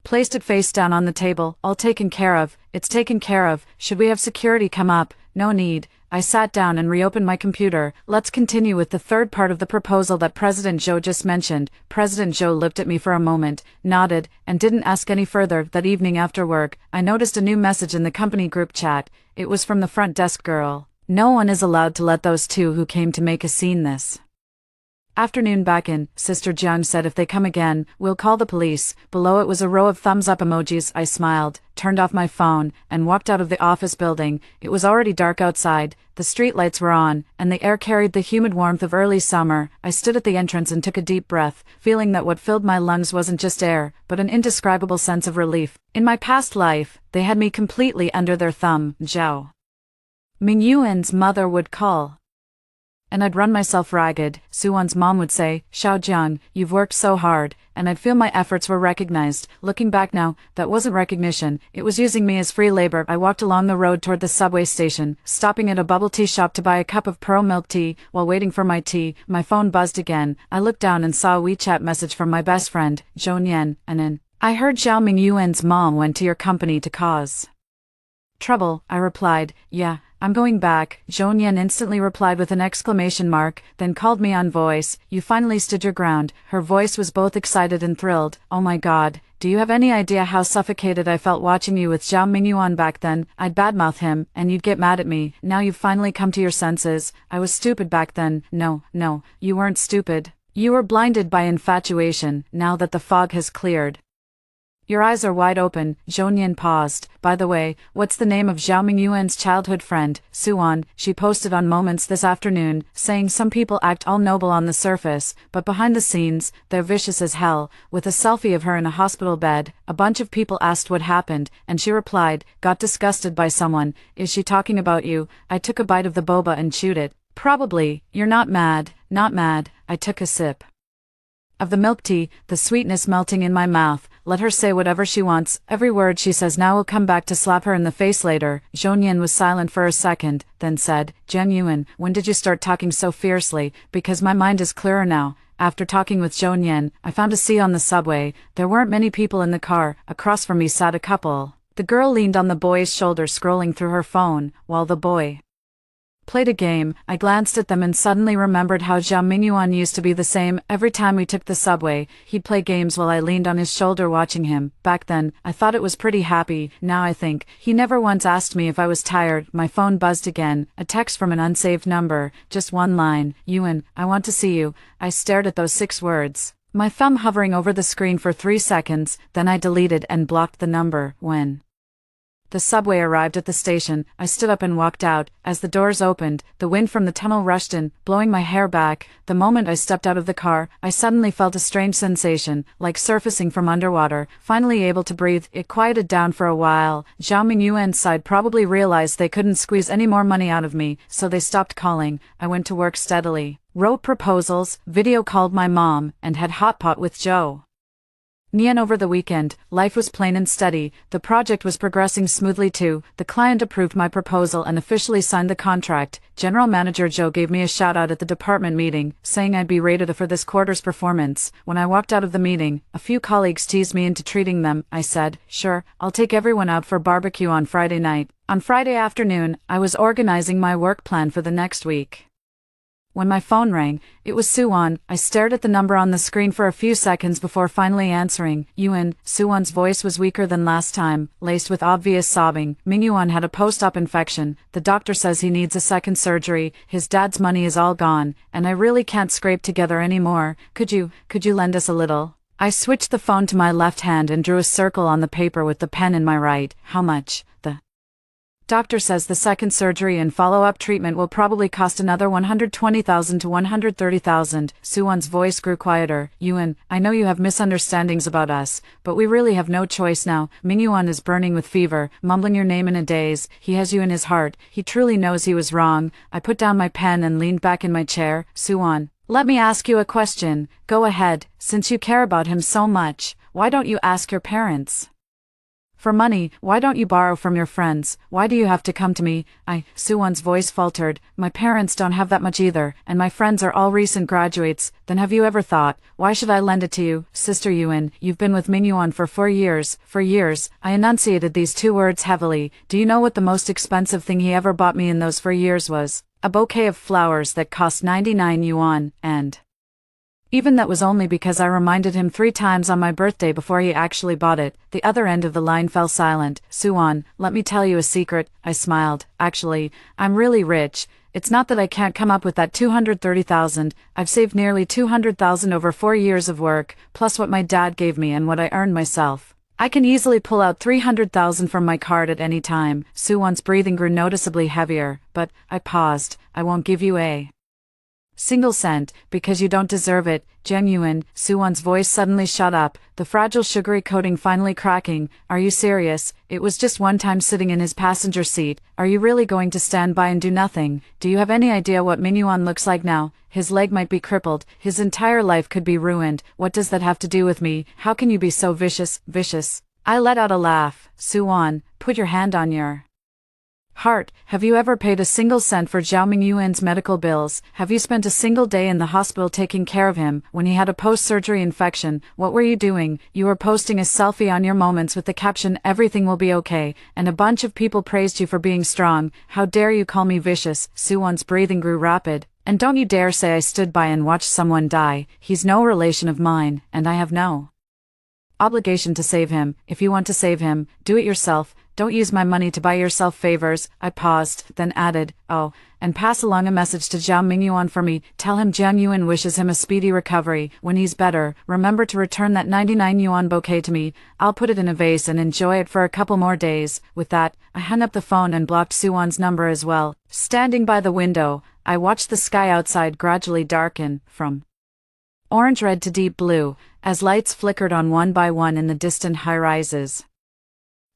placed it face down on the table. All taken care of. It's taken care of. Should we have security come up? No need. I sat down and reopened my computer. Let's continue with the third part of the proposal that President Zhou just mentioned. President Zhou looked at me for a moment, nodded, and didn't ask any further. That evening after work, I noticed a new message in the company group chat. It was from the front desk girl. No one is allowed to let those two who came to make a scene this afternoon back in. Sister Jiang said if they come again, we'll call the police. Below it was a row of thumbs up emojis. I smiled, turned off my phone, and walked out of the office building. It was already dark outside, the street lights were on, and the air carried the humid warmth of early summer. I stood at the entrance and took a deep breath, feeling that what filled my lungs wasn't just air, but an indescribable sense of relief. In my past life, they had me completely under their thumb. Zhao Mingyuan's mother would call, and I'd run myself ragged. Suwan's mom would say, Xiaojiang, you've worked so hard, and I'd feel my efforts were recognized. Looking back now, that wasn't recognition, it was using me as free labor. I walked along the road toward the subway station, stopping at a bubble tea shop to buy a cup of pearl milk tea. While waiting for my tea, my phone buzzed again. I looked down and saw a WeChat message from my best friend, Zhou Nian, and in, I heard Zhao Mingyuan's mom went to your company to cause trouble. I replied, yeah, I'm going back. Zhou Nian instantly replied with an exclamation mark, then called me on voice. You finally stood your ground. Her voice was both excited and thrilled. Oh my god, do you have any idea how suffocated I felt watching you with Zhao Mingyuan back then? I'd badmouth him, and you'd get mad at me. Now you've finally come to your senses. I was stupid back then. No, you weren't stupid. You were blinded by infatuation. Now that the fog has cleared, your eyes are wide open. Zhou Nian paused. By the way, what's the name of Zhao Mingyuan's childhood friend? Suwan. She posted on Moments this afternoon, saying some people act all noble on the surface, but behind the scenes, they're vicious as hell. With a selfie of her in a hospital bed, a bunch of people asked what happened, and she replied, got disgusted by someone. Is she talking about you? I took a bite of the boba and chewed it. Probably. You're not mad. Not mad. I took a sip of the milk tea, the sweetness melting in my mouth. Let her say whatever she wants. Every word she says now will come back to slap her in the face later. Zhou Nian was silent for a second, then said, Jiang Yuan, when did you start talking so fiercely? Because my mind is clearer now. After talking with Zhou Nian, I found a seat on the subway. There weren't many people in the car. Across from me sat a couple. The girl leaned on the boy's shoulder scrolling through her phone, while the boy played a game. I glanced at them and suddenly remembered how Zhao Mingyuan used to be the same. Every time we took the subway, he'd play games while I leaned on his shoulder watching him. Back then, I thought it was pretty happy. Now I think, he never once asked me if I was tired. My phone buzzed again, a text from an unsaved number. Just one line, Yuan, I want to see you. I stared at those 6 words, my thumb hovering over the screen for 3 seconds, then I deleted and blocked the number. When the subway arrived at the station, I stood up and walked out. As the doors opened, the wind from the tunnel rushed in, blowing my hair back. The moment I stepped out of the car, I suddenly felt a strange sensation, like surfacing from underwater. Finally able to breathe, it quieted down for a while. Zhao Mingyuan's side probably realized they couldn't squeeze any more money out of me, so they stopped calling. I went to work steadily, wrote proposals, video called my mom, and had hot pot with Zhou Nian over the weekend. Life was plain and steady. The project was progressing smoothly too. The client approved my proposal and officially signed the contract. General Manager Zhou gave me a shout out at the department meeting, saying I'd be rated for this quarter's performance. When I walked out of the meeting, a few colleagues teased me into treating them. I said, sure, I'll take everyone out for barbecue on Friday night. On Friday afternoon, I was organizing my work plan for the next week. When my phone rang, it was Suwon. I stared at the number on the screen for a few seconds before finally answering. Yuan. Suwon's voice was weaker than last time, laced with obvious sobbing. Mingyuan had a post-op infection. The doctor says he needs a second surgery. His dad's money is all gone, and I really can't scrape together anymore. Could you lend us a little? I switched the phone to my left hand and drew a circle on the paper with the pen in my right. How much? The doctor says the second surgery and follow-up treatment will probably cost another 120,000 to 130,000. Suwon's voice grew quieter. Yuan, I know you have misunderstandings about us, but we really have no choice now. Mingyuan is burning with fever, mumbling your name in a daze. He has you in his heart. He truly knows he was wrong. I put down my pen and leaned back in my chair. Suwon, let me ask you a question. Go ahead. Since you care about him so much, why don't you ask your parents for money? Why don't you borrow from your friends? Why do you have to come to me? Suwon's voice faltered. My parents don't have that much either, and my friends are all recent graduates. Then have you ever thought, why should I lend it to you? Sister Yuan, you've been with Mingyuan for 4 years. For years. I enunciated these 2 words heavily. Do you know what the most expensive thing he ever bought me in those 4 years was? A bouquet of flowers that cost 99 yuan, and even that was only because I reminded him 3 times on my birthday before he actually bought it. The other end of the line fell silent. Suwon, let me tell you a secret. I smiled. Actually, I'm really rich. It's not that I can't come up with that 230,000. I've saved nearly 200,000 over 4 years of work, plus what my dad gave me and what I earned myself. I can easily pull out 300,000 from my card at any time. Suwon's breathing grew noticeably heavier, but I paused. I won't give you a single cent, because you don't deserve it. Genuine. Suwon's voice suddenly shut up, the fragile sugary coating finally cracking. Are you serious? It was just one time sitting in his passenger seat. Are you really going to stand by and do nothing? Do you have any idea what Mingyuan looks like now? His leg might be crippled. His entire life could be ruined. What does that have to do with me? How can you be so vicious? I let out a laugh. Suwon, put your hand on your heart. Have you ever paid a single cent for Zhao Mingyuan's medical bills? Have you spent a single day in the hospital taking care of him when he had a post-surgery infection? What were you doing? You were posting a selfie on your moments with the caption, "Everything will be okay," and a bunch of people praised you for being strong. How dare you call me vicious? Suwon's breathing grew rapid. And don't you dare say I stood by and watched someone die. He's no relation of mine, and I have no obligation to save him. If you want to save him, do it yourself. Don't use my money to buy yourself favors. I paused, then added, oh, and pass along a message to Zhao Mingyuan for me. Tell him Jiang Yuan wishes him a speedy recovery. When he's better, remember to return that 99 yuan bouquet to me. I'll put it in a vase and enjoy it for a couple more days. With that, I hung up the phone and blocked Suwon's number as well. Standing by the window, I watched the sky outside gradually darken, from orange-red to deep blue, as lights flickered on one by one in the distant high-rises.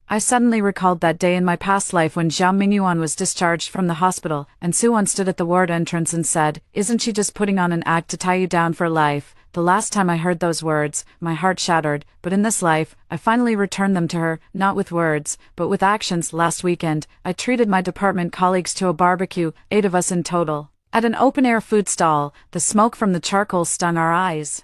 I suddenly recalled that day in my past life when Zhao Mingyuan was discharged from the hospital, and Suwon stood at the ward entrance and said, "Isn't she just putting on an act to tie you down for life?" The last time I heard those words, my heart shattered, but in this life, I finally returned them to her, not with words, but with actions. Last weekend, I treated my department colleagues to a barbecue, 8 of us in total. At an open-air food stall, the smoke from the charcoal stung our eyes.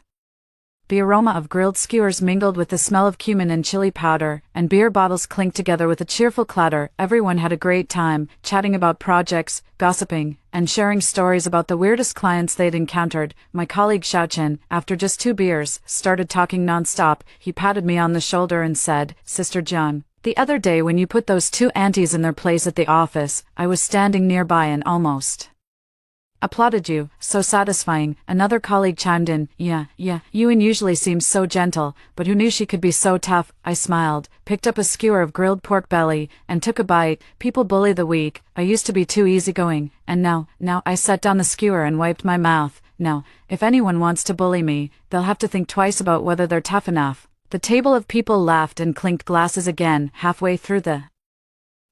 The aroma of grilled skewers mingled with the smell of cumin and chili powder, and beer bottles clinked together with a cheerful clatter. Everyone had a great time, chatting about projects, gossiping, and sharing stories about the weirdest clients they'd encountered. My colleague Xiaochen, after just 2 beers, started talking non-stop. He patted me on the shoulder and said, "Sister Jiang, the other day when you put those 2 aunties in their place at the office, I was standing nearby and almost applauded you. So satisfying." Another colleague chimed in, Yeah, Yuan usually seems so gentle, but who knew she could be so tough?" I smiled, picked up a skewer of grilled pork belly, and took a bite. People bully the weak. I used to be too easygoing, and now I set down the skewer and wiped my mouth. Now, if anyone wants to bully me, they'll have to think twice about whether they're tough enough. The table of people laughed and clinked glasses again. Halfway through the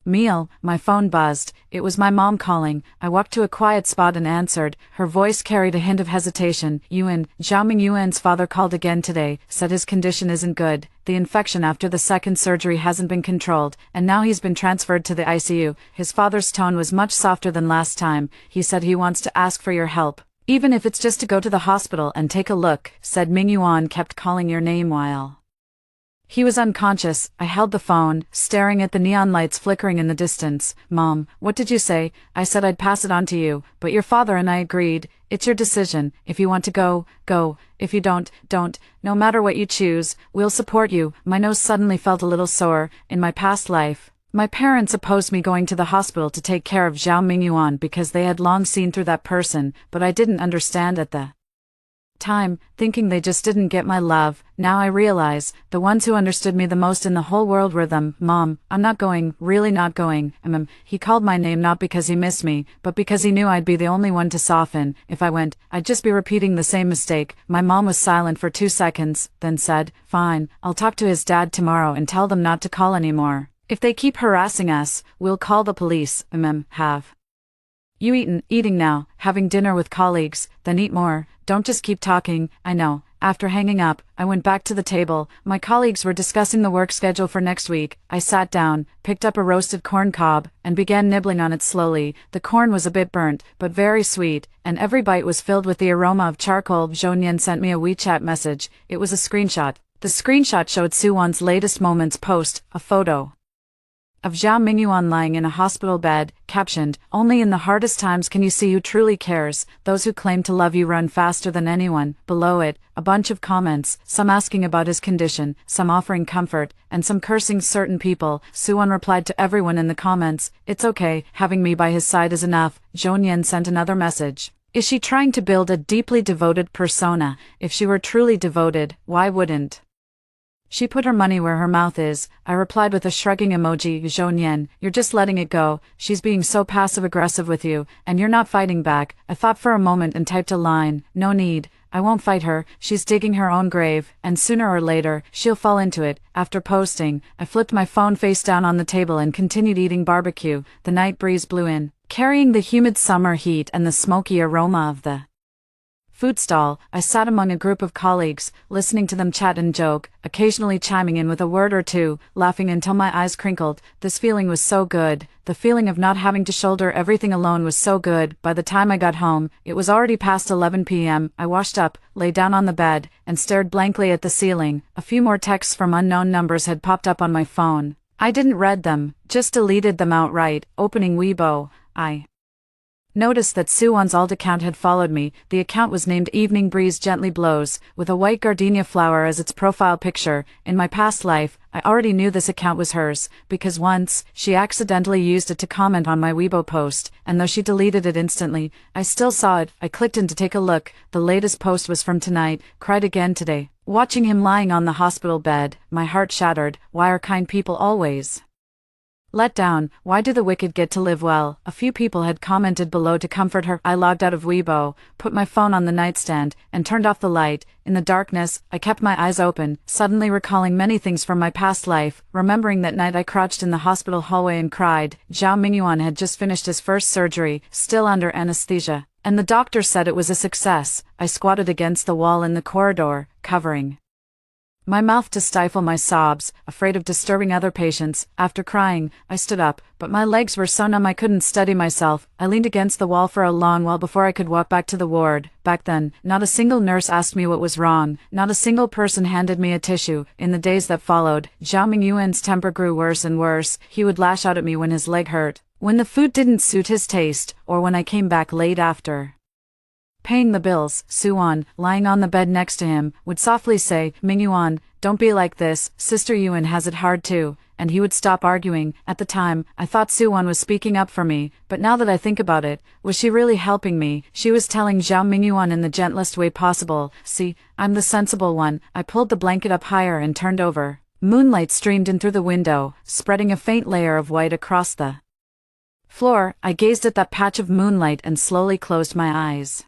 meal, my phone buzzed. It was my mom calling. I walked to a quiet spot and answered. Her voice carried a hint of hesitation. "Yuan, Zhao Mingyuan's father called again today, said his condition isn't good. The infection after the second surgery hasn't been controlled, and now he's been transferred to the ICU." His father's tone was much softer than last time. "He said he wants to ask for your help, even if it's just to go to the hospital and take a look." Said Mingyuan kept calling your name while he was unconscious. I held the phone, staring at the neon lights flickering in the distance. "Mom, what did you say?" "I said I'd pass it on to you, but your father and I agreed. It's your decision. If you want to go, go. If you don't, don't. No matter what you choose, we'll support you. My nose suddenly felt a little sore. In my past life, my parents opposed me going to the hospital to take care of Zhao Mingyuan because they had long seen through that person, but I didn't understand at the time, thinking they just didn't get my love. Now I realize, the ones who understood me the most in the whole world were them. Mom, I'm not going, really not going. He called my name not because he missed me, but because he knew I'd be the only one to soften. If I went, I'd just be repeating the same mistake. My mom was silent for 2 seconds, then said, fine, I'll talk to his dad tomorrow and tell them not to call anymore. If they keep harassing us, we'll call the police. Have you eating now, having dinner with colleagues, then eat more. Don't just keep talking. I know. After hanging up, I went back to the table. My colleagues were discussing the work schedule for next week. I sat down, picked up a roasted corn cob, and began nibbling on it slowly. The corn was a bit burnt, but very sweet, and every bite was filled with the aroma of charcoal. Zhonyan sent me a WeChat message. It was a screenshot. The screenshot showed Suwon's latest moments post, a photo of Zhao Mingyuan lying in a hospital bed, captioned, only in the hardest times can you see who truly cares. Those who claim to love you run faster than anyone. Below it, a bunch of comments, some asking about his condition, some offering comfort, and some cursing certain people. Suwon replied to everyone in the comments, it's okay, having me by his side is enough. Zhonyan sent another message. Is she trying to build a deeply devoted persona? If she were truly devoted, why wouldn't she put her money where her mouth is? I replied with a shrugging emoji. Zhonyan, you're just letting it go. She's being so passive-aggressive with you, and you're not fighting back. I thought for a moment and typed a line. No need. I won't fight her. She's digging her own grave, and sooner or later, she'll fall into it. After posting, I flipped my phone face down on the table and continued eating barbecue. The night breeze blew in, carrying the humid summer heat and the smoky aroma of the food stall. I sat among a group of colleagues, listening to them chat and joke, occasionally chiming in with a word or two, laughing until my eyes crinkled. This feeling was so good. The feeling of not having to shoulder everything alone was so good. By the time I got home, it was already past 11 p.m. I washed up, lay down on the bed, and stared blankly at the ceiling. A few more texts from unknown numbers had popped up on my phone. I didn't read them, just deleted them outright. Opening Weibo, I noticed that Suwon's alt account had followed me. The account was named Evening Breeze Gently Blows, with a white gardenia flower as its profile picture. In my past life, I already knew this account was hers, because once, she accidentally used it to comment on my Weibo post, and though she deleted it instantly, I still saw it. I clicked in to take a look. The latest post was from tonight. Cried again today. Watching him lying on the hospital bed, my heart shattered. Why are kind people always let down? Why do the wicked get to live well? A few people had commented below to comfort her. I logged out of Weibo, put my phone on the nightstand, and turned off the light. In the darkness, I kept my eyes open, suddenly recalling many things from my past life, remembering that night I crouched in the hospital hallway and cried. Zhao Mingyuan had just finished his first surgery, still under anesthesia, and the doctor said it was a success. I squatted against the wall in the corridor, covering my mouth to stifle my sobs, afraid of disturbing other patients. After crying, I stood up, but my legs were so numb I couldn't steady myself. I leaned against the wall for a long while before I could walk back to the ward. Back then, not a single nurse asked me what was wrong, not a single person handed me a tissue. In the days that followed, Zhao Mingyuan's temper grew worse and worse. He would lash out at me when his leg hurt, when the food didn't suit his taste, or when I came back late after paying the bills. Suwon, lying on the bed next to him, would softly say, Mingyuan, don't be like this, Sister Yuan has it hard too, and he would stop arguing. At the time, I thought Suwon was speaking up for me, but now that I think about it, was she really helping me? She was telling Zhao Mingyuan in the gentlest way possible, see, I'm the sensible one. I pulled the blanket up higher and turned over. Moonlight streamed in through the window, spreading a faint layer of white across the floor. I gazed at that patch of moonlight and slowly closed my eyes.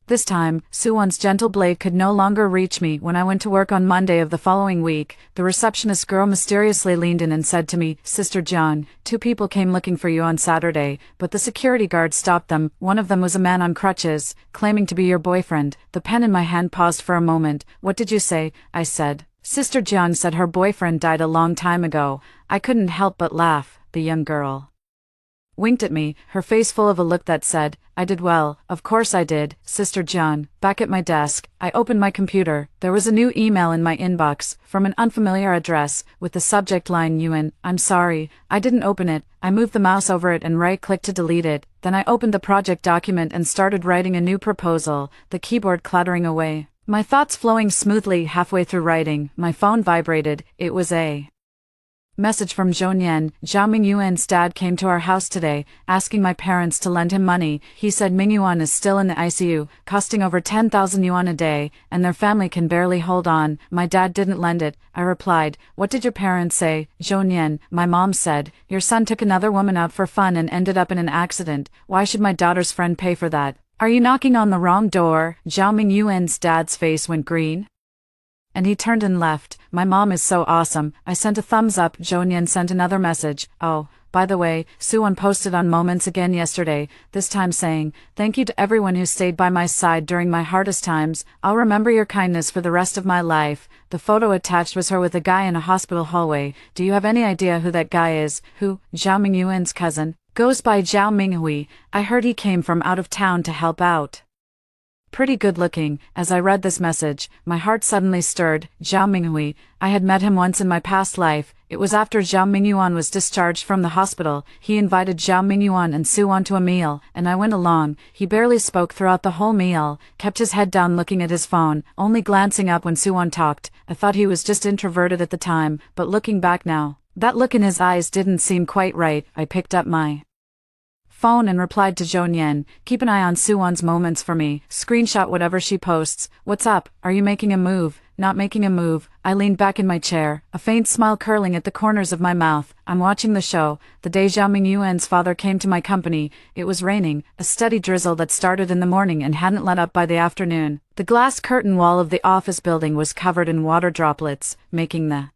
This time, Suwon's gentle blade could no longer reach me. When I went to work on Monday of the following week, the receptionist girl mysteriously leaned in and said to me, Sister Jiang, 2 people came looking for you on Saturday, but the security guard stopped them. One of them was a man on crutches, claiming to be your boyfriend. The pen in my hand paused for a moment. What did you say? I said. Sister Jiang said her boyfriend died a long time ago. I couldn't help but laugh. The young girl winked at me, her face full of a look that said, I did well. Of course I did, Sister Jiang. Back at my desk, I opened my computer. There was a new email in my inbox, from an unfamiliar address, with the subject line Yuan. I'm sorry, I didn't open it. I moved the mouse over it and right-clicked to delete it. Then I opened the project document and started writing a new proposal, the keyboard clattering away. My thoughts flowing smoothly. Halfway through writing, my phone vibrated. It was a message from Zhonyan. Zhao Mingyuan's dad came to our house today, asking my parents to lend him money. He said Mingyuan is still in the ICU, costing over 10,000 yuan a day, and their family can barely hold on. My dad didn't lend it. I replied, "What did your parents say, Zhonyan?" My mom said, "Your son took another woman out for fun and ended up in an accident. Why should my daughter's friend pay for that? Are you knocking on the wrong door?" Zhao Mingyuan's dad's face went green, and he turned and left. "My mom is so awesome." I sent a thumbs up. Zhonyan sent another message. "Oh, by the way, Suwon posted on Moments again yesterday, this time saying, 'Thank you to everyone who stayed by my side during my hardest times. I'll remember your kindness for the rest of my life.'" The photo attached was her with a guy in a hospital hallway. Do you have any idea who that guy is? Who? Zhao Mingyuan's cousin. Goes by Zhao Minghui. I heard he came from out of town to help out. Pretty good looking. As I read this message, my heart suddenly stirred. Zhao Minghui. I had met him once in my past life. It was after Zhao Mingyuan was discharged from the hospital. He invited Zhao Mingyuan and Suwon to a meal, and I went along. He barely spoke throughout the whole meal, kept his head down looking at his phone, only glancing up when Suwon talked. I thought he was just introverted at the time, but looking back now, that look in his eyes didn't seem quite right. I picked up my phone and replied to Zhonyan, "Keep an eye on Suwon's Moments for me. Screenshot whatever she posts. What's up? Are you making a move?" Not making a move. I leaned back in my chair, a faint smile curling at the corners of my mouth. I'm watching the show. The day Zhao Mingyuan's father came to my company, it was raining, a steady drizzle that started in the morning and hadn't let up by the afternoon. The glass curtain wall of the office building was covered in water droplets, making the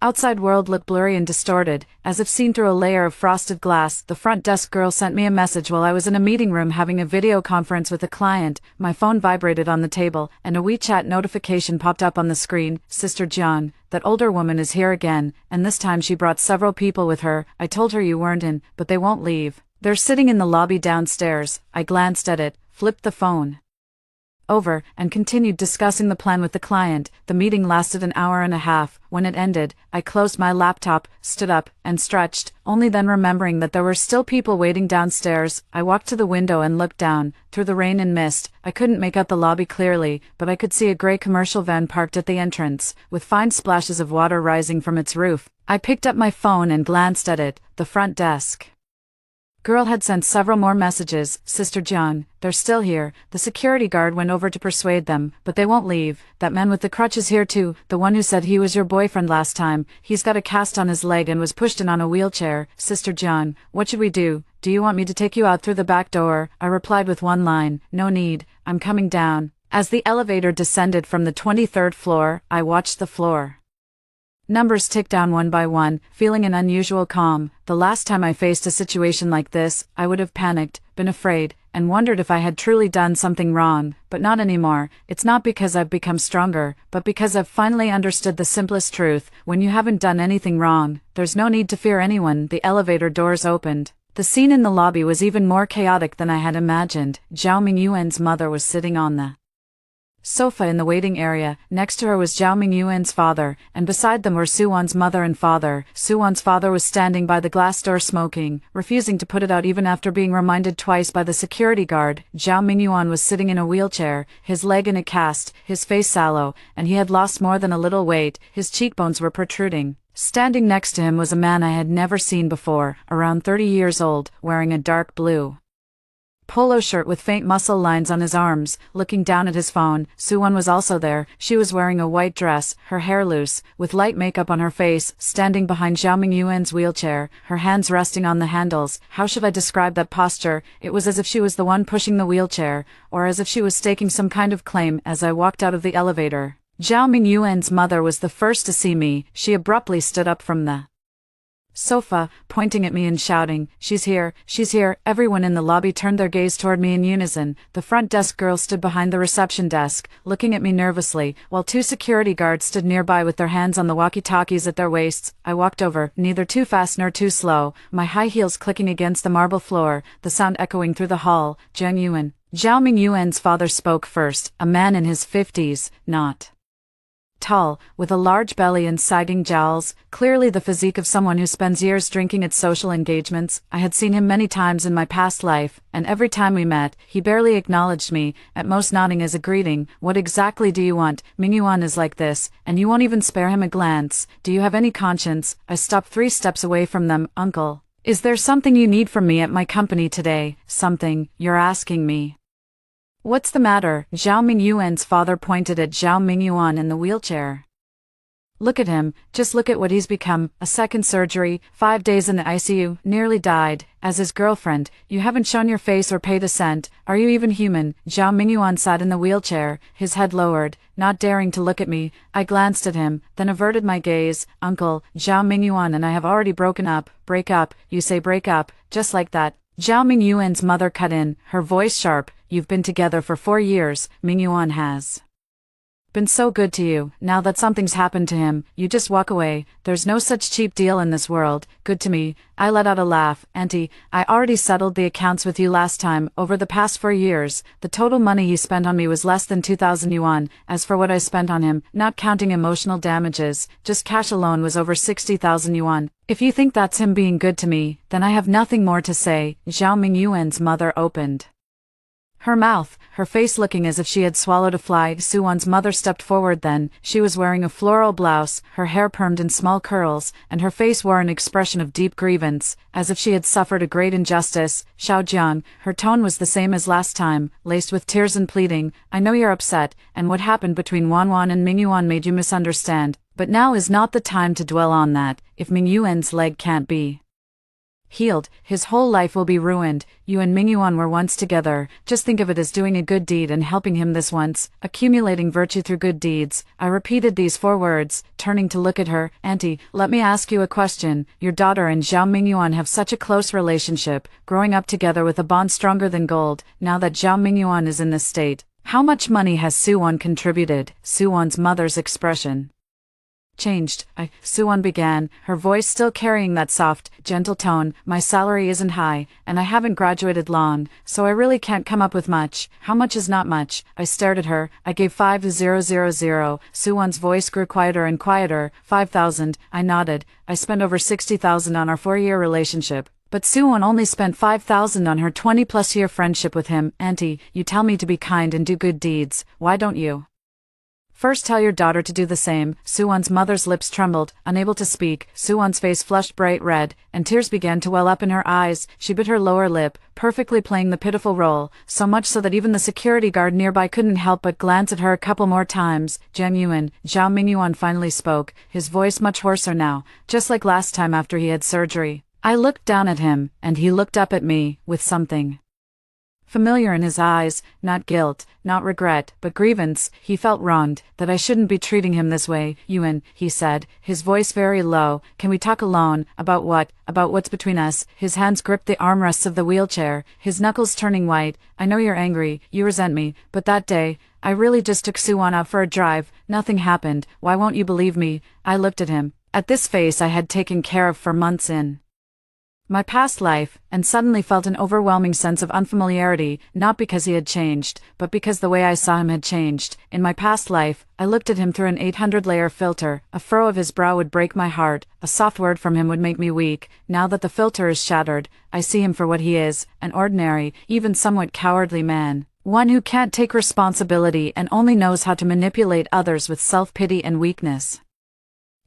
outside world looked blurry and distorted, as if seen through a layer of frosted glass. The front desk girl sent me a message while I was in a meeting room having a video conference with a client. My phone vibrated on the table, and a WeChat notification popped up on the screen. "Sister John, that older woman is here again, and this time she brought several people with her. I told her you weren't in, but they won't leave. They're sitting in the lobby downstairs." I glanced at it, flipped the phone over, and continued discussing the plan with the client. The meeting lasted an hour and a half. When it ended, I closed my laptop, stood up, and stretched, only then remembering that there were still people waiting downstairs. I walked to the window and looked down, through the rain and mist. I couldn't make out the lobby clearly, but I could see a gray commercial van parked at the entrance, with fine splashes of water rising from its roof. I picked up my phone and glanced at it. The front desk girl had sent several more messages. "Sister John, they're still here." The security guard went over to persuade them, "But they won't leave. That man with the crutch is here too, the one who said he was your boyfriend last time. He's got a cast on his leg and was pushed in on a wheelchair." "Sister John, what should we do? Do you want me to take you out through the back door?" I replied with one line, "No need, I'm coming down." As the elevator descended from the 23rd floor, I watched the floor numbers tick down one by one, feeling an unusual calm. The last time I faced a situation like this, I would have panicked, been afraid, and wondered if I had truly done something wrong, but not anymore. It's not because I've become stronger, but because I've finally understood the simplest truth: when you haven't done anything wrong, there's no need to fear anyone. The elevator doors opened. The scene in the lobby was even more chaotic than I had imagined. Zhao Mingyuan's mother was sitting on the sofa in the waiting area. Next to her was Zhao Mingyuan's father, and beside them were Suwon's mother and father. Suwon's father was standing by the glass door smoking, refusing to put it out even after being reminded twice by the security guard. Zhao Mingyuan was sitting in a wheelchair, his leg in a cast, his face sallow, and he had lost more than a little weight. His cheekbones were protruding. Standing next to him was a man I had never seen before, around 30 years old, wearing a dark blue polo shirt with faint muscle lines on his arms, looking down at his phone. Suwon was also there. She was wearing a white dress, her hair loose, with light makeup on her face, standing behind Zhao Mingyuan's wheelchair, her hands resting on the handles. How should I describe that posture? It was as if she was the one pushing the wheelchair, or as if she was staking some kind of claim. As I walked out of the elevator, Zhao Mingyuan's mother was the first to see me. She abruptly stood up from the sofa, pointing at me and shouting, "She's here, she's here." Everyone in the lobby turned their gaze toward me in unison. The front desk girl stood behind the reception desk, looking at me nervously, while two security guards stood nearby with their hands on the walkie-talkies at their waists. I walked over, neither too fast nor too slow, my high heels clicking against the marble floor, the sound echoing through the hall. "Zhang Yuan." Zhao Mingyuan's father spoke first, a man in his 50s, not Tall, with a large belly and sagging jowls, clearly the physique of someone who spends years drinking at social engagements. I had seen him many times in my past life, and every time we met, he barely acknowledged me, at most nodding as a greeting. What exactly do you want? Mingyuan is like this, and you won't even spare him a glance. Do you have any conscience? I stopped 3 steps away from them. Uncle, is there something you need from me at my company today? Something, you're asking me. What's the matter? Zhao Mingyuan's father pointed at Zhao Mingyuan in the wheelchair. Look at him, just look at what he's become. A second surgery, 5 days in the ICU, nearly died. As his girlfriend, you haven't shown your face or paid a cent. Are you even human? Zhao Mingyuan sat in the wheelchair, his head lowered, not daring to look at me. I glanced at him, then averted my gaze. Uncle, Zhao Mingyuan and I have already broken up. Break up? You say break up, just like that. Zhao Mingyuan's mother cut in, her voice sharp. You've been together for 4 years. Mingyuan has been so good to you. Now that something's happened to him, you just walk away. There's no such cheap deal in this world. Good to me. I let out a laugh. Auntie, I already settled the accounts with you last time. Over the past 4 years, the total money he spent on me was less than 2,000 yuan. As for what I spent on him, not counting emotional damages, just cash alone was over 60,000 yuan. If you think that's him being good to me, then I have nothing more to say. Zhao Mingyuan's mother opened her mouth, her face looking as if she had swallowed a fly. Suwon's mother stepped forward then. She was wearing a floral blouse, her hair permed in small curls, and her face wore an expression of deep grievance, as if she had suffered a great injustice. Xiaojiang, her tone was the same as last time, laced with tears and pleading. I know you're upset, and what happened between Wanwan and Mingyuan made you misunderstand, but now is not the time to dwell on that. If Mingyuan's leg can't be healed, his whole life will be ruined. You and Mingyuan were once together. Just think of it as doing a good deed and helping him this once, accumulating virtue through good deeds. I repeated these 4 words, turning to look at her. Auntie, let me ask you a question. Your daughter and Zhao Mingyuan have such a close relationship, growing up together with a bond stronger than gold. Now that Zhao Mingyuan is in this state, how much money has Suwon contributed? Suwon's mother's expression changed. Suwon began, her voice still carrying that soft, gentle tone. My salary isn't high, and I haven't graduated long, so I really can't come up with much. How much is not much? I stared at her. I gave 5,000. Suwon's voice grew quieter and quieter. 5,000. I nodded. I spent over 60,000 on our 4-year relationship. But Suwon only spent 5,000 on her 20-plus year friendship with him. Auntie, you tell me to be kind and do good deeds. Why don't you first tell your daughter to do the same? Suwon's mother's lips trembled, unable to speak. Suwon's face flushed bright red, and tears began to well up in her eyes. She bit her lower lip, perfectly playing the pitiful role, so much so that even the security guard nearby couldn't help but glance at her a couple more times. Zhao Mingyuan finally spoke, his voice much hoarser now, just like last time after he had surgery. I looked down at him, and he looked up at me, with something familiar in his eyes, not guilt, not regret, but grievance. He felt wronged, that I shouldn't be treating him this way. Yuan, he said, his voice very low, can we talk alone? About what? About what's between us? His hands gripped the armrests of the wheelchair, his knuckles turning white. I know you're angry, you resent me, but that day, I really just took Suwon out for a drive. Nothing happened. Why won't you believe me? I looked at him. At this face I had taken care of for months in my past life, and suddenly felt an overwhelming sense of unfamiliarity, not because he had changed, but because the way I saw him had changed. In my past life, I looked at him through an 800-layer filter. A furrow of his brow would break my heart, a soft word from him would make me weak. Now that the filter is shattered, I see him for what he is, an ordinary, even somewhat cowardly man. One who can't take responsibility and only knows how to manipulate others with self-pity and weakness.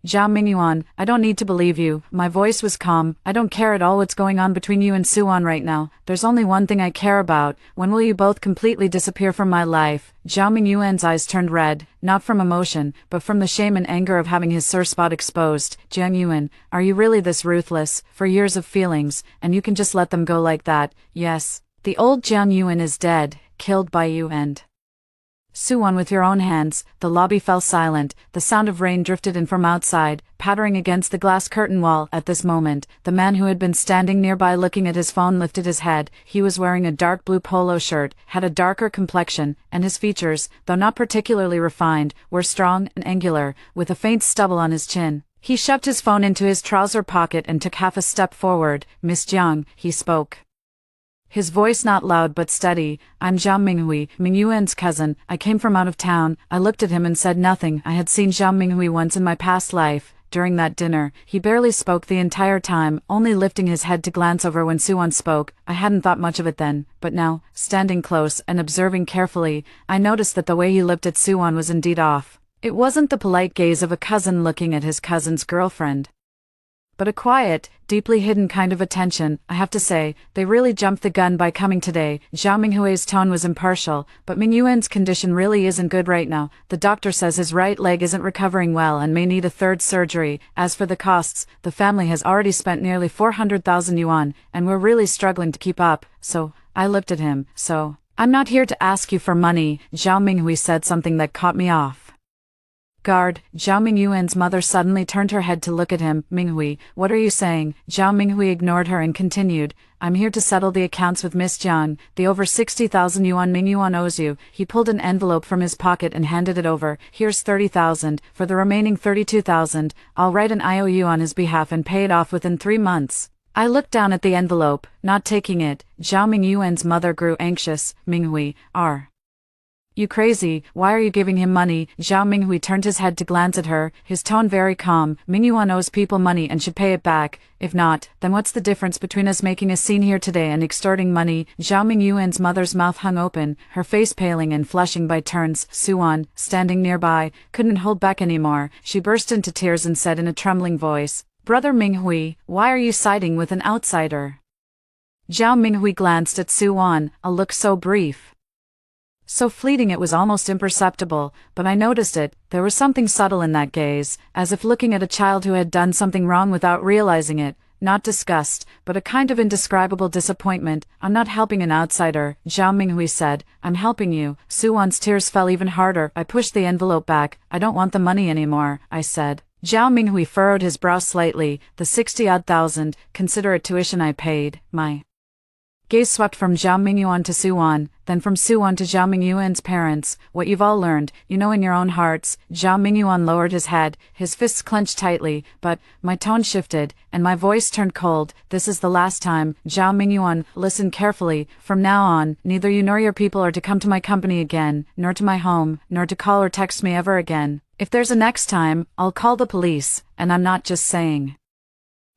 Zhao Mingyuan, I don't need to believe you. My voice was calm. I don't care at all what's going on between you and Suwon right now. There's only one thing I care about. When will you both completely disappear from my life? Zhao Mingyuan's eyes turned red, not from emotion, but from the shame and anger of having his sore spot exposed. Jiang Yuan, are you really this ruthless? For years of feelings, and you can just let them go like that? Yes. The old Jiang Yuan is dead, killed by you and Suwon with your own hands. The lobby fell silent. The sound of rain drifted in from outside, pattering against the glass curtain wall. At this moment, the man who had been standing nearby looking at his phone lifted his head. He was wearing a dark blue polo shirt, had a darker complexion, and his features, though not particularly refined, were strong and angular, with a faint stubble on his chin. He shoved his phone into his trouser pocket and took half a step forward. Miss Jiang, he spoke. His voice not loud but steady. I'm Zhao Minghui, Ming Yuan's cousin. I came from out of town. I looked at him and said nothing. I had seen Zhao Minghui once in my past life. During that dinner, he barely spoke the entire time, only lifting his head to glance over when Suwon spoke. I hadn't thought much of it then, but now, standing close and observing carefully, I noticed that the way he looked at Suwon was indeed off. It wasn't the polite gaze of a cousin looking at his cousin's girlfriend, but a quiet, deeply hidden kind of attention. I have to say, they really jumped the gun by coming today. Zhao Minghui's tone was impartial, but Ming Yuan's condition really isn't good right now. The doctor says his right leg isn't recovering well and may need a third surgery. As for the costs, the family has already spent nearly 400,000 yuan, and we're really struggling to keep up. So, I looked at him. So, I'm not here to ask you for money. Zhao Minghui said something that caught me off guard. Zhao Mingyuan's mother suddenly turned her head to look at him. Minghui, what are you saying? Zhao Minghui ignored her and continued, I'm here to settle the accounts with Miss Jiang. The over 60,000 yuan Ming Yuan owes you. He pulled an envelope from his pocket and handed it over. Here's 30,000. For the remaining 32,000, I'll write an IOU on his behalf and pay it off within 3 months. I looked down at the envelope, not taking it. Zhao Mingyuan's mother grew anxious. Minghui, are you crazy? Why are you giving him money? Zhao Minghui turned his head to glance at her, his tone very calm. Ming Yuan owes people money and should pay it back. If not, then what's the difference between us making a scene here today and extorting money? Zhao Mingyuan's mother's mouth hung open, her face paling and flushing by turns. Suwon, standing nearby, couldn't hold back anymore. She burst into tears and said in a trembling voice, Brother Minghui, why are you siding with an outsider? Zhao Minghui glanced at Suwon, a look so brief, so fleeting it was almost imperceptible, but I noticed it. There was something subtle in that gaze, as if looking at a child who had done something wrong without realizing it. Not disgust, but a kind of indescribable disappointment. I'm not helping an outsider, Zhao Minghui said. I'm helping you. Suwon's tears fell even harder. I pushed the envelope back. I don't want the money anymore, I said. Zhao Minghui furrowed his brow slightly. The 60-odd thousand, consider it tuition I paid. My gaze swept from Zhao Mingyuan to Suwon, then from Suwon to Zhao Mingyuan's parents. What you've all learned, you know in your own hearts. Zhao Mingyuan lowered his head, his fists clenched tightly, but my tone shifted, and my voice turned cold. This is the last time. Zhao Mingyuan, listen carefully. From now on, neither you nor your people are to come to my company again, nor to my home, nor to call or text me ever again. If there's a next time, I'll call the police, and I'm not just saying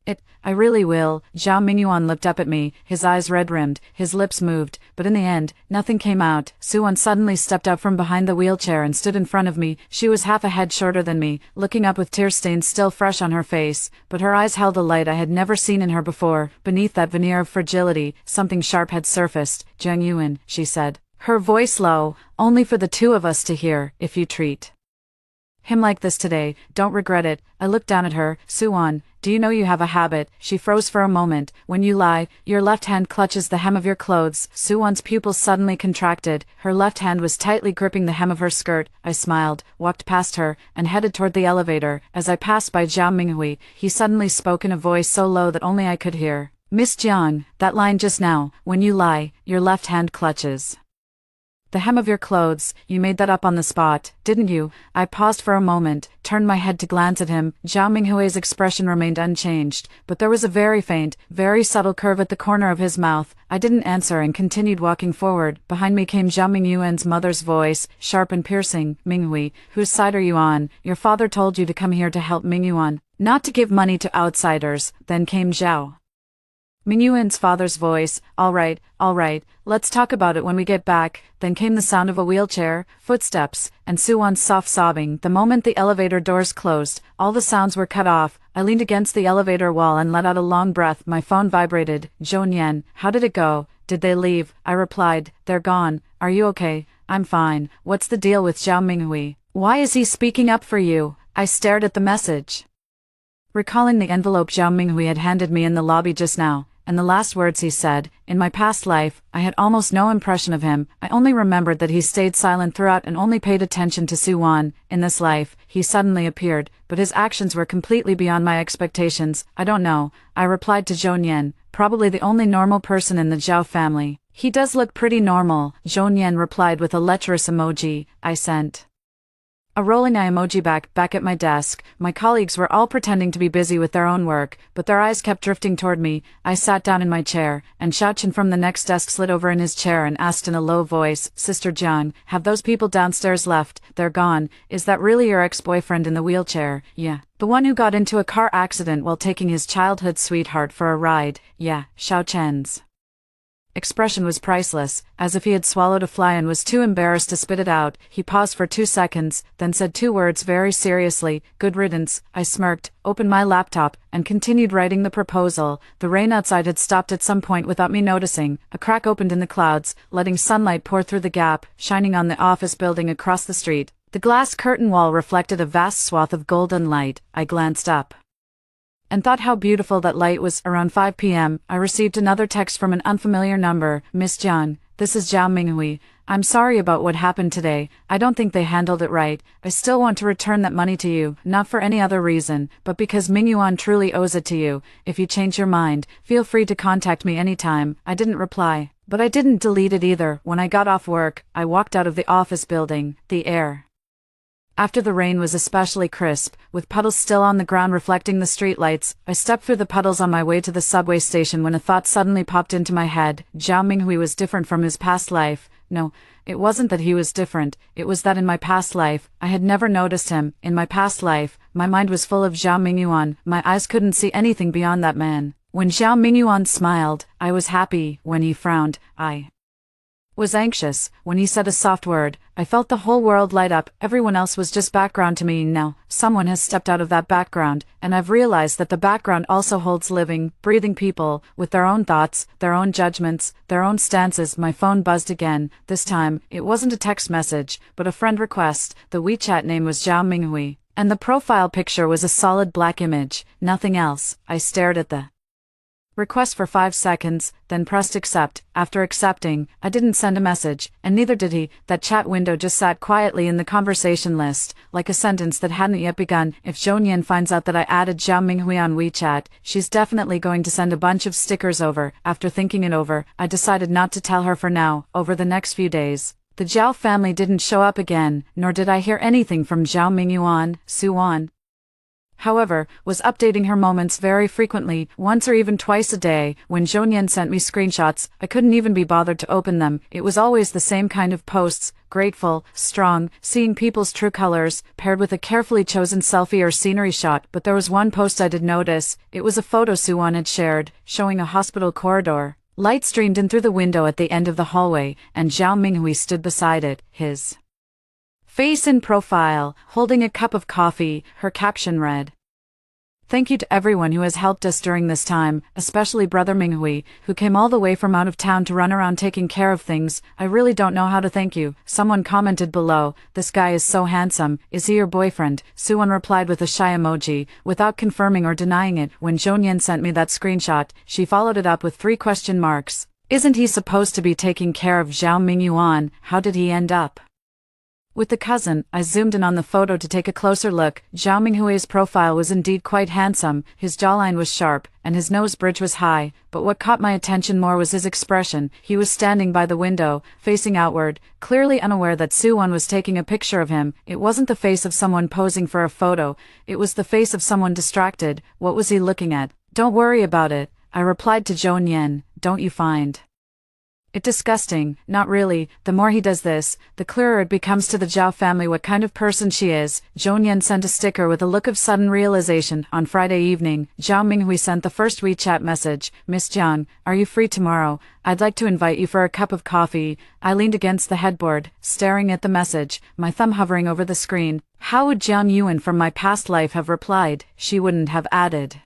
it, I really will. Zhao Mingyuan looked up at me, his eyes red-rimmed, his lips moved, but in the end, nothing came out. Suwon suddenly stepped up from behind the wheelchair and stood in front of me. She was half a head shorter than me, looking up with tear stains still fresh on her face, but her eyes held a light I had never seen in her before. Beneath that veneer of fragility, something sharp had surfaced. Zhang Yuan, she said, her voice low, only for the two of us to hear. If you treat him like this today, don't regret it. I looked down at her. Suwon, do you know you have a habit? She froze for a moment. When you lie, your left hand clutches the hem of your clothes. Suwon's pupils suddenly contracted. Her left hand was tightly gripping the hem of her skirt. I smiled, walked past her, and headed toward the elevator. As I passed by Zhao Minghui, he suddenly spoke in a voice so low that only I could hear. Miss Jiang, that line just now, when you lie, your left hand clutches the hem of your clothes. You made that up on the spot, didn't you? I paused for a moment, turned my head to glance at him. Zhao Minghui's expression remained unchanged, but there was a very faint, very subtle curve at the corner of his mouth. I didn't answer and continued walking forward. Behind me came Zhao Mingyuan's mother's voice, sharp and piercing. Minghui, whose side are you on? Your father told you to come here to help Mingyuan, not to give money to outsiders. Then came Zhao Mingyuan's father's voice, all right, let's talk about it when we get back. Then came the sound of a wheelchair, footsteps, and Suwon's soft sobbing. The moment the elevator doors closed, all the sounds were cut off. I leaned against the elevator wall and let out a long breath. My phone vibrated. Zhonyan, how did it go? Did they leave? I replied, they're gone. Are you okay? I'm fine. What's the deal with Zhao Minghui? Why is he speaking up for you? I stared at the message, recalling the envelope Zhao Minghui had handed me in the lobby just now, and the last words he said. In my past life, I had almost no impression of him. I only remembered that he stayed silent throughout and only paid attention to Suwon. In this life, he suddenly appeared, but his actions were completely beyond my expectations. I don't know, I replied to Zhonyan, probably the only normal person in the Zhao family. He does look pretty normal, Zhonyan replied with a lecherous emoji. I sent A rolling eye emoji back at my desk. My colleagues were all pretending to be busy with their own work, but their eyes kept drifting toward me. I sat down in my chair, and Shachin from the next desk slid over in his chair and asked in a low voice, "Sister Jiang, have those people downstairs left? They're gone. Is that really your ex-boyfriend in the wheelchair?" "Yeah." "The one who got into a car accident while taking his childhood sweetheart for a ride?" "Yeah." Xiao Chen's expression was priceless, as if he had swallowed a fly and was too embarrassed to spit it out. He paused for 2 seconds, then said 2 words very seriously, "Good riddance." I smirked, opened my laptop, and continued writing the proposal. The rain outside had stopped at some point without me noticing. A crack opened in the clouds, letting sunlight pour through the gap, shining on the office building across the street. The glass curtain wall reflected a vast swath of golden light. I glanced up and thought how beautiful that light was. Around 5 p.m., I received another text from an unfamiliar number. "Miss Jiang, this is Zhao Minghui. I'm sorry about what happened today. I don't think they handled it right. I still want to return that money to you, not for any other reason, but because Mingyuan truly owes it to you. If you change your mind, feel free to contact me anytime." I didn't reply, but I didn't delete it either. When I got off work, I walked out of the office building. The air after the rain was especially crisp, with puddles still on the ground reflecting the streetlights. I stepped through the puddles on my way to the subway station when a thought suddenly popped into my head. Zhao Minghui was different from his past life. No, it wasn't that he was different, it was that in my past life, I had never noticed him. In my past life, my mind was full of Zhao Mingyuan. My eyes couldn't see anything beyond that man. When Zhao Mingyuan smiled, I was happy. When he frowned, I was anxious. When he said a soft word, I felt the whole world light up. Everyone else was just background to me. Now, someone has stepped out of that background, and I've realized that the background also holds living, breathing people, with their own thoughts, their own judgments, their own stances. My phone buzzed again. This time, it wasn't a text message, but a friend request. The WeChat name was Zhao Minghui, and the profile picture was a solid black image, nothing else. I stared at the request for 5 seconds, then pressed accept. After accepting, I didn't send a message, and neither did he. That chat window just sat quietly in the conversation list, like a sentence that hadn't yet begun. If Zhonyan finds out that I added Zhao Minghui on WeChat, she's definitely going to send a bunch of stickers over. After thinking it over, I decided not to tell her for now. Over the next few days, the Zhao family didn't show up again, nor did I hear anything from Zhao Mingyuan. Suan, however, was updating her moments very frequently, once or even twice a day. When Zhonyan sent me screenshots, I couldn't even be bothered to open them. It was always the same kind of posts, grateful, strong, seeing people's true colors, paired with a carefully chosen selfie or scenery shot. But there was one post I did notice. It was a photo Suan had shared, showing a hospital corridor. Light streamed in through the window at the end of the hallway, and Zhao Minghui stood beside it, his face in profile, holding a cup of coffee. Her caption read, "Thank you to everyone who has helped us during this time, especially Brother Minghui, who came all the way from out of town to run around taking care of things. I really don't know how to thank you." Someone commented below, "This guy is so handsome. Is he your boyfriend?" Suwon replied with a shy emoji, without confirming or denying it. When Zhonyan sent me that screenshot, she followed it up with 3 question marks. Isn't he supposed to be taking care of Zhao Mingyuan? How did he end up with the cousin? I zoomed in on the photo to take a closer look. Zhao Minghui's profile was indeed quite handsome. His jawline was sharp, and his nose bridge was high, but what caught my attention more was his expression. He was standing by the window, facing outward, clearly unaware that Suwon was taking a picture of him. It wasn't the face of someone posing for a photo, it was the face of someone distracted. What was he looking at? "Don't worry about it," I replied to Zhou Nian. "Don't you find it disgusting?" "Not really. The more he does this, the clearer it becomes to the Zhao family what kind of person she is." Zhonyan sent a sticker with a look of sudden realization. On Friday evening, Zhao Minghui sent the first WeChat message. "Miss Jiang, are you free tomorrow? I'd like to invite you for a cup of coffee." I leaned against the headboard, staring at the message, my thumb hovering over the screen. How would Jiang Yuan from my past life have replied? She wouldn't have added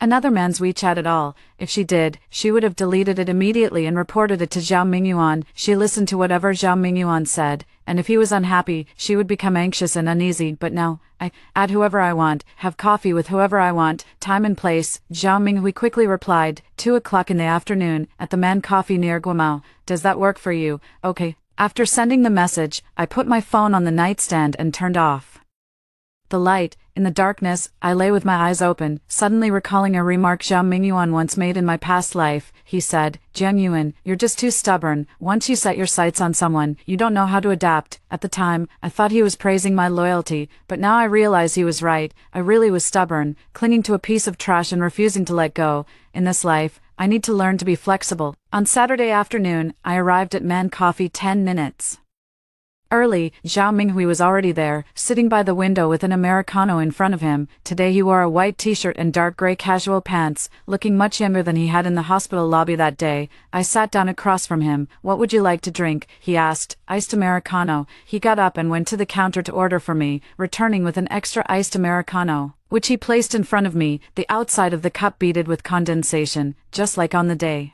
another man's WeChat at all. If she did, she would have deleted it immediately and reported it to Zhao Mingyuan. She listened to whatever Zhao Mingyuan said, and if he was unhappy, she would become anxious and uneasy. But now, I add whoever I want, have coffee with whoever I want, time and place. Zhao Minghui quickly replied, 2 o'clock in the afternoon, at the Man Coffee near Guamao. Does that work for you? Okay. After sending the message, I put my phone on the nightstand and turned off the light. In the darkness, I lay with my eyes open, suddenly recalling a remark Zhao Mingyuan once made in my past life. He said, "Jiang Yuan, you're just too stubborn. Once you set your sights on someone, you don't know how to adapt." At the time, I thought he was praising my loyalty, but now I realize he was right. I really was stubborn, clinging to a piece of trash and refusing to let go. In this life, I need to learn to be flexible. On Saturday afternoon, I arrived at Man Coffee 10 minutes early. Zhao Minghui was already there, sitting by the window with an Americano in front of him. Today he wore a white t-shirt and dark gray casual pants, looking much younger than he had in the hospital lobby that day. I sat down across from him. "What would you like to drink?" he asked. "Iced Americano." He got up and went to the counter to order for me, returning with an extra iced Americano, which he placed in front of me, the outside of the cup beaded with condensation, just like on the day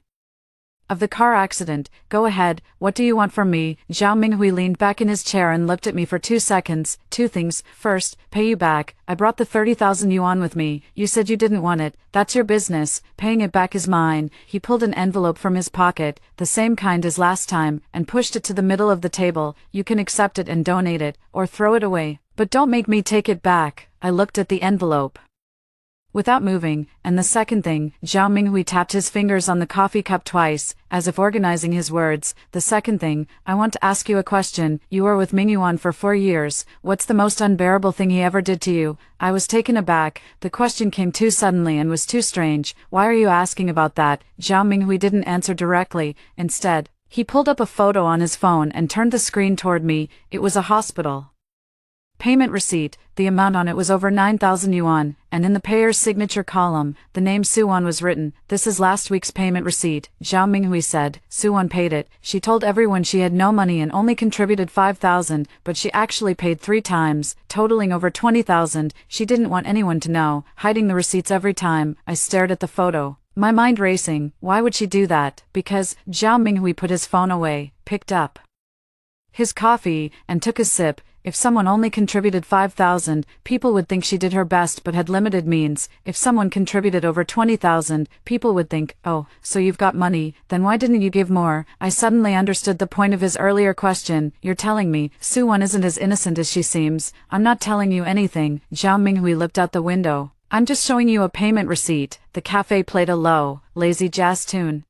of the car accident. "Go ahead, what do you want from me?" Zhao Minghui leaned back in his chair and looked at me for 2 seconds. "Two things. First, pay you back. I brought the 30,000 yuan with me. You said you didn't want it. That's your business. Paying it back is mine." He pulled an envelope from his pocket, the same kind as last time, and pushed it to the middle of the table. "You can accept it and donate it, or throw it away. But don't make me take it back." I looked at the envelope without moving. "And the second thing," Zhao Minghui tapped his fingers on the coffee cup twice, as if organizing his words. "The second thing, I want to ask you a question. You were with Mingyuan for 4 years. What's the most unbearable thing he ever did to you?" I was taken aback. The question came too suddenly and was too strange. "Why are you asking about that?" Zhao Minghui didn't answer directly. Instead, he pulled up a photo on his phone and turned the screen toward me. It was a hospital payment receipt. The amount on it was over 9,000 yuan, and in the payer's signature column, the name Suwan was written. "This is last week's payment receipt," Zhao Minghui said. Suwan paid it. She told everyone she had no money and only contributed 5,000, but she actually paid 3 times, totaling over 20,000. She didn't want anyone to know, hiding the receipts every time. I stared at the photo, my mind racing. Why would she do that? Because Zhao Minghui put his phone away, picked up his coffee, and took a sip. If someone only contributed 5,000, people would think she did her best but had limited means. If someone contributed over 20,000, people would think, "Oh, so you've got money, then why didn't you give more?" I suddenly understood the point of his earlier question. "You're telling me Suwan isn't as innocent as she seems?" "I'm not telling you anything." Zhao Minghui looked out the window. "I'm just showing you a payment receipt." The cafe played a low, lazy jazz tune,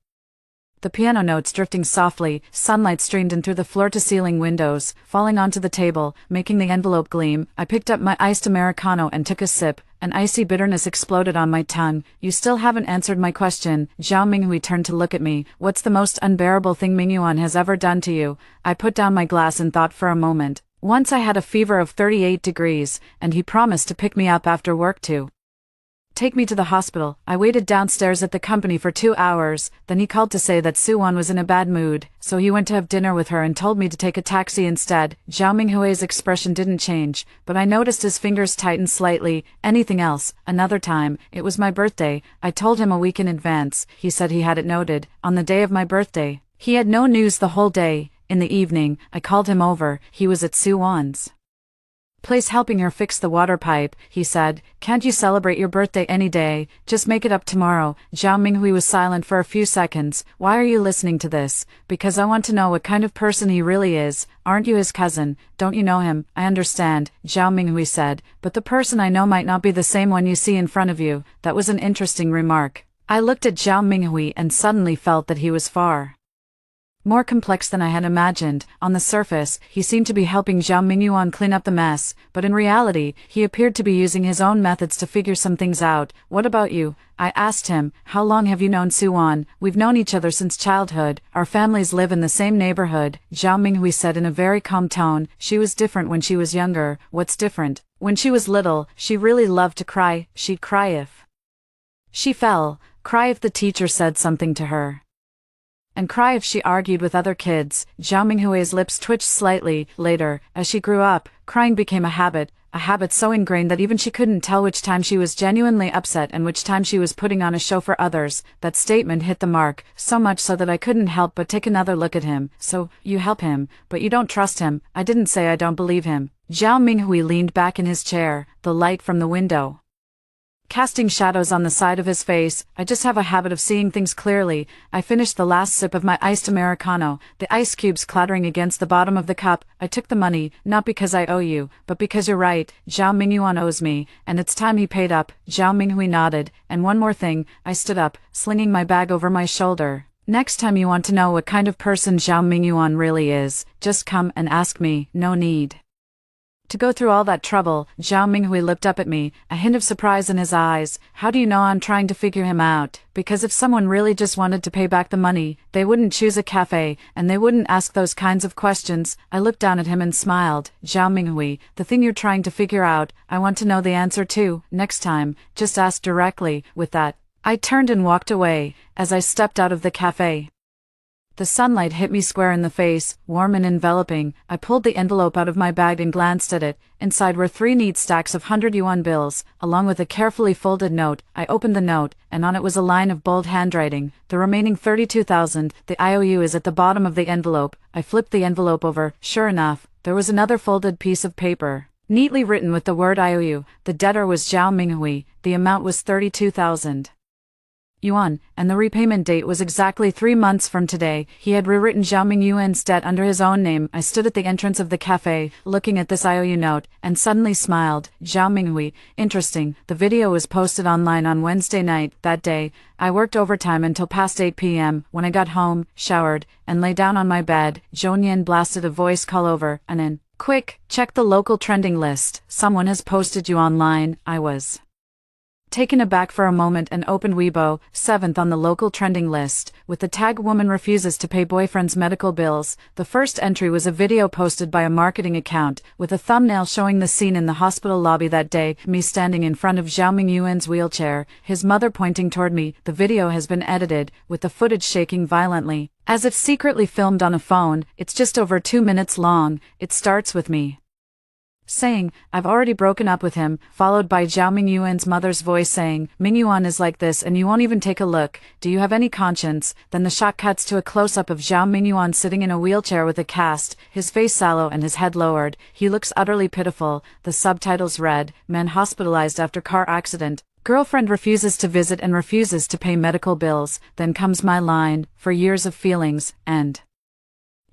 the piano notes drifting softly. Sunlight streamed in through the floor-to-ceiling windows, falling onto the table, making the envelope gleam. I picked up my iced Americano and took a sip. An icy bitterness exploded on my tongue. "You still haven't answered my question." Zhao Minghui turned to look at me. "What's the most unbearable thing Mingyuan has ever done to you?" I put down my glass and thought for a moment. "Once I had a fever of 38 degrees, and he promised to pick me up after work to take me to the hospital. I waited downstairs at the company for 2 hours, then he called to say that Suwan was in a bad mood, so he went to have dinner with her and told me to take a taxi instead." Zhao Minghui's expression didn't change, but I noticed his fingers tighten slightly. "Anything else?" "Another time, it was my birthday. I told him a week in advance. He said he had it noted. On the day of my birthday, he had no news the whole day. In the evening, I called him over. He was at Suwan's place helping her fix the water pipe. He said, "Can't you celebrate your birthday any day? Just make it up tomorrow." Zhao Minghui was silent for a few seconds. "Why are you listening to this?" "Because I want to know what kind of person he really is. Aren't you his cousin? Don't you know him?" "I understand," Zhao Minghui said, "but the person I know might not be the same one you see in front of you." That was an interesting remark. I looked at Zhao Minghui and suddenly felt that he was far more complex than I had imagined. On the surface, he seemed to be helping Zhao Mingyuan clean up the mess, but in reality, he appeared to be using his own methods to figure some things out. "What about you?" I asked him. "How long have you known Suwan?" "We've known each other since childhood. Our families live in the same neighborhood," Zhao Minghui said in a very calm tone. "She was different when she was younger." "What's different?" "When she was little, she really loved to cry. She'd cry if she fell, cry if the teacher said something to her, and cry if she argued with other kids." Zhao Minghui's lips twitched slightly. "Later, as she grew up, crying became a habit so ingrained that even she couldn't tell which time she was genuinely upset and which time she was putting on a show for others." That statement hit the mark, so much so that I couldn't help but take another look at him. "So, you help him, but you don't trust him." "I didn't say I don't believe him." Zhao Minghui leaned back in his chair, the light from the window casting shadows on the side of his face. I just have a habit of seeing things clearly. I finished the last sip of my iced Americano, the ice cubes clattering against the bottom of the cup. I took the money, not because I owe you, but because you're right. Zhao Mingyuan owes me, and it's time he paid up. Zhao Minghui nodded. And one more thing, I stood up, slinging my bag over my shoulder. Next time you want to know what kind of person Zhao Mingyuan really is, just come and ask me, no need to go through all that trouble. Zhao Minghui looked up at me, a hint of surprise in his eyes. How do you know I'm trying to figure him out? Because if someone really just wanted to pay back the money, they wouldn't choose a cafe, and they wouldn't ask those kinds of questions. I looked down at him and smiled. Zhao Minghui, the thing you're trying to figure out, I want to know the answer too. Next time, just ask directly. With that, I turned and walked away. As I stepped out of the cafe, the sunlight hit me square in the face, warm and enveloping. I pulled the envelope out of my bag and glanced at it. Inside were 3 neat stacks of 100 yuan bills, along with a carefully folded note. I opened the note, and on it was a line of bold handwriting. The remaining 32,000, the IOU is at the bottom of the envelope. I flipped the envelope over. Sure enough, there was another folded piece of paper, neatly written with the word IOU. The debtor was Zhao Minghui. The amount was 32,000 yuan, and the repayment date was exactly 3 months from today. He had rewritten Zhao Mingyuan's debt under his own name. I stood at the entrance of the cafe, looking at this IOU note, and suddenly smiled. Zhao Minghui, interesting. The video was posted online on Wednesday night. That day, I worked overtime until past 8 p.m. When I got home, showered, and lay down on my bed, Zhou Nian blasted a voice call over and in. Quick, check the local trending list. Someone has posted you online. I was taken aback for a moment and opened Weibo, 7th on the local trending list, with the tag woman refuses to pay boyfriend's medical bills. The first entry was a video posted by a marketing account, with a thumbnail showing the scene in the hospital lobby that day, me standing in front of Zhao Mingyuan's wheelchair, his mother pointing toward me. The video has been edited, with the footage shaking violently, as if secretly filmed on a phone. It's just over 2 minutes long. It starts with me saying, I've already broken up with him, followed by Zhao Mingyuan's mother's voice saying, Mingyuan is like this and you won't even take a look. Do you have any conscience? Then the shot cuts to a close-up of Zhao Mingyuan sitting in a wheelchair with a cast, his face sallow and his head lowered. He looks utterly pitiful. The subtitles read, Man hospitalized after car accident. Girlfriend refuses to visit and refuses to pay medical bills. Then comes my line, for years of feelings, and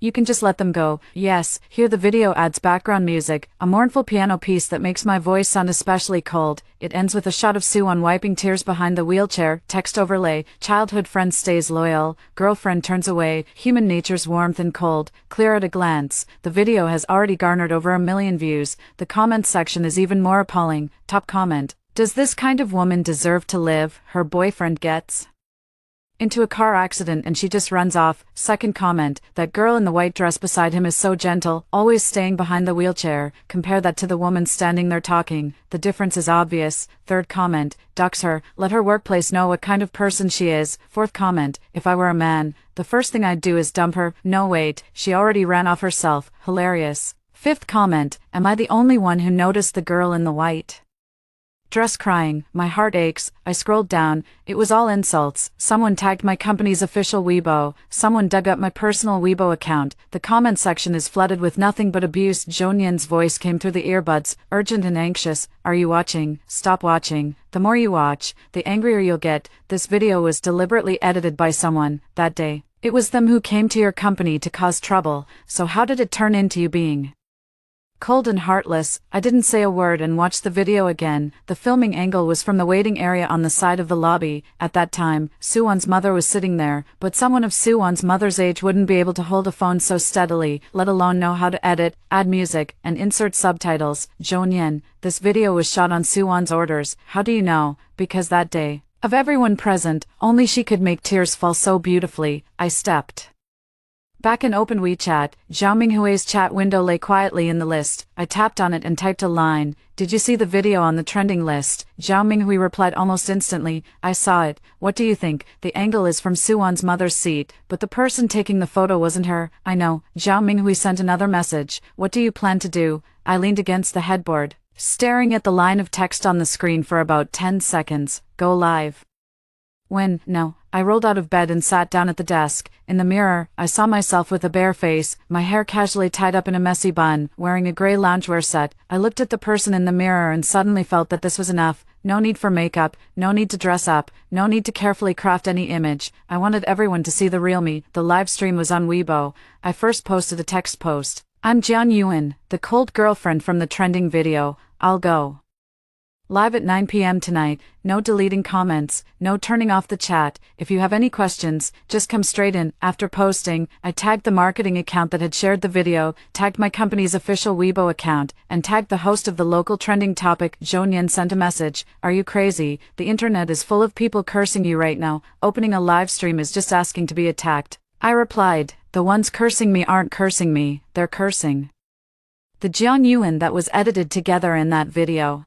you can just let them go. Yes, here the video adds background music, a mournful piano piece that makes my voice sound especially cold. It ends with a shot of Suwon wiping tears behind the wheelchair. Text overlay, childhood friend stays loyal, girlfriend turns away, human nature's warmth and cold, clear at a glance. The video has already garnered over 1 million views. The comment section is even more appalling. Top comment, does this kind of woman deserve to live? Her boyfriend gets into a car accident and she just runs off. Second comment, that girl in the white dress beside him is so gentle, always staying behind the wheelchair. Compare that to the woman standing there talking. The difference is obvious. Third comment, dox her, let her workplace know what kind of person she is. Fourth comment, if I were a man, the first thing I'd do is dump her. No wait, she already ran off herself. Hilarious. Fifth comment, am I the only one who noticed the girl in the white dress crying? My heart aches. I scrolled down. It was all insults. Someone tagged my company's official Weibo. Someone dug up my personal Weibo account. The comment section is flooded with nothing but abuse. Zhou Nian's voice came through the earbuds, urgent and anxious. Are you watching? Stop watching. The more you watch, the angrier you'll get. This video was deliberately edited by someone. That day, it was them who came to your company to cause trouble. So how did it turn into you being cold and heartless? I didn't say a word and watched the video again. The filming angle was from the waiting area on the side of the lobby. At that time, Suwon's mother was sitting there, but someone of Suwon's mother's age wouldn't be able to hold a phone so steadily, let alone know how to edit, add music, and insert subtitles. Zhou Nian, this video was shot on Suwon's orders. How do you know? Because that day, of everyone present, only she could make tears fall so beautifully. I stepped back and opened WeChat. Zhao Minghui's chat window lay quietly in the list. I tapped on it and typed a line. Did you see the video on the trending list? Zhao Minghui replied almost instantly. I saw it. What do you think? The angle is from Suwon's mother's seat, but the person taking the photo wasn't her. I know. Zhao Minghui sent another message. What do you plan to do? I leaned against the headboard, staring at the line of text on the screen for about 10 seconds. Go live. No, I rolled out of bed and sat down at the desk. In the mirror, I saw myself with a bare face, my hair casually tied up in a messy bun, wearing a gray loungewear set. I looked at the person in the mirror and suddenly felt that this was enough. No need for makeup, no need to dress up, no need to carefully craft any image. I wanted everyone to see the real me. The live stream was on Weibo. I first posted a text post. I'm Jian Yuan, the cold girlfriend from the trending video. I'll go live at 9 p.m. tonight. No deleting comments, no turning off the chat. If you have any questions, just come straight in. After posting, I tagged the marketing account that had shared the video, tagged my company's official Weibo account, and tagged the host of the local trending topic. Zhonyan sent a message. Are you crazy? The internet is full of people cursing you right now. Opening a live stream is just asking to be attacked. I replied, the ones cursing me aren't cursing me, they're cursing the Jian Yuan that was edited together in that video.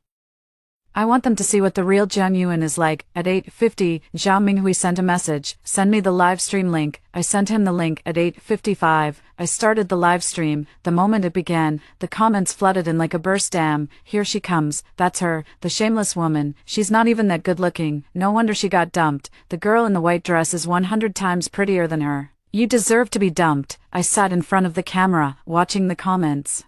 I want them to see what the real Jian Yuan is like. At 8:50, Zhao Minghui sent a message. Send me the live stream link. I sent him the link at 8:55. I started the live stream. The moment it began, the comments flooded in like a burst dam. Here she comes. That's her, the shameless woman. She's not even that good looking. No wonder she got dumped. The girl in the white dress is 100 times prettier than her. You deserve to be dumped. I sat in front of the camera, watching the comments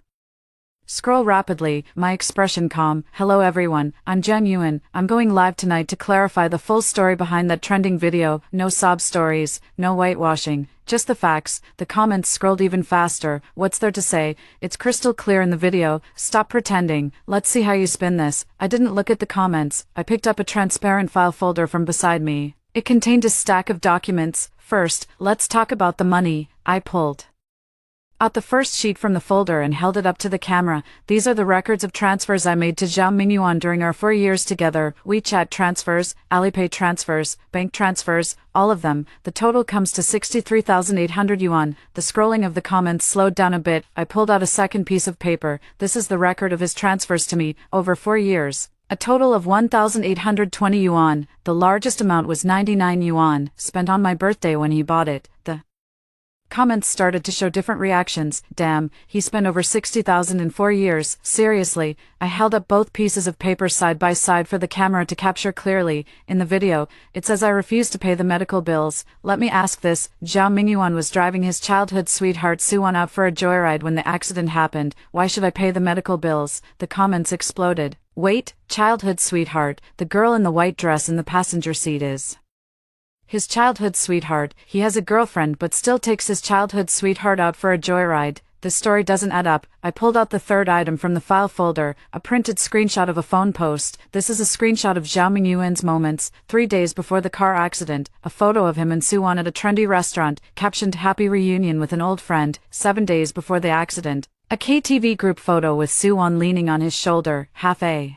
scroll rapidly, my expression calm. Hello everyone, I'm Jian Yuan. I'm going live tonight to clarify the full story behind that trending video. No sob stories, no whitewashing, just the facts. The comments scrolled even faster. What's there to say? It's crystal clear in the video. Stop pretending. Let's see how you spin this. I didn't look at the comments. I picked up a transparent file folder from beside me. It contained a stack of documents. First, let's talk about the money. I pulled out the first sheet from the folder and held it up to the camera. These are the records of transfers I made to Zhao Mingyuan during our 4 years together. WeChat transfers, Alipay transfers, bank transfers, all of them. The total comes to 63,800 yuan. The scrolling of the comments slowed down a bit. I pulled out a second piece of paper. This is the record of his transfers to me, over 4 years. A total of 1,820 yuan. The largest amount was 99 yuan, spent on my birthday when he bought it. The comments started to show different reactions. Damn, he spent over 60,000 in 4 years. Seriously. I held up both pieces of paper side by side for the camera to capture clearly. In the video, it says I refuse to pay the medical bills. Let me ask this. Zhao Mingyuan was driving his childhood sweetheart Suwon out for a joyride when the accident happened. Why should I pay the medical bills? The comments exploded. Wait, childhood sweetheart, the girl in the white dress in the passenger seat is his childhood sweetheart. He has a girlfriend but still takes his childhood sweetheart out for a joyride. This story doesn't add up. I pulled out the third item from the file folder, a printed screenshot of a phone post. This is a screenshot of Zhao Mingyuan's moments, 3 days before the car accident, a photo of him and Suwon at a trendy restaurant, captioned Happy Reunion with an old friend, 7 days before the accident. A KTV group photo with Suwon leaning on his shoulder, half a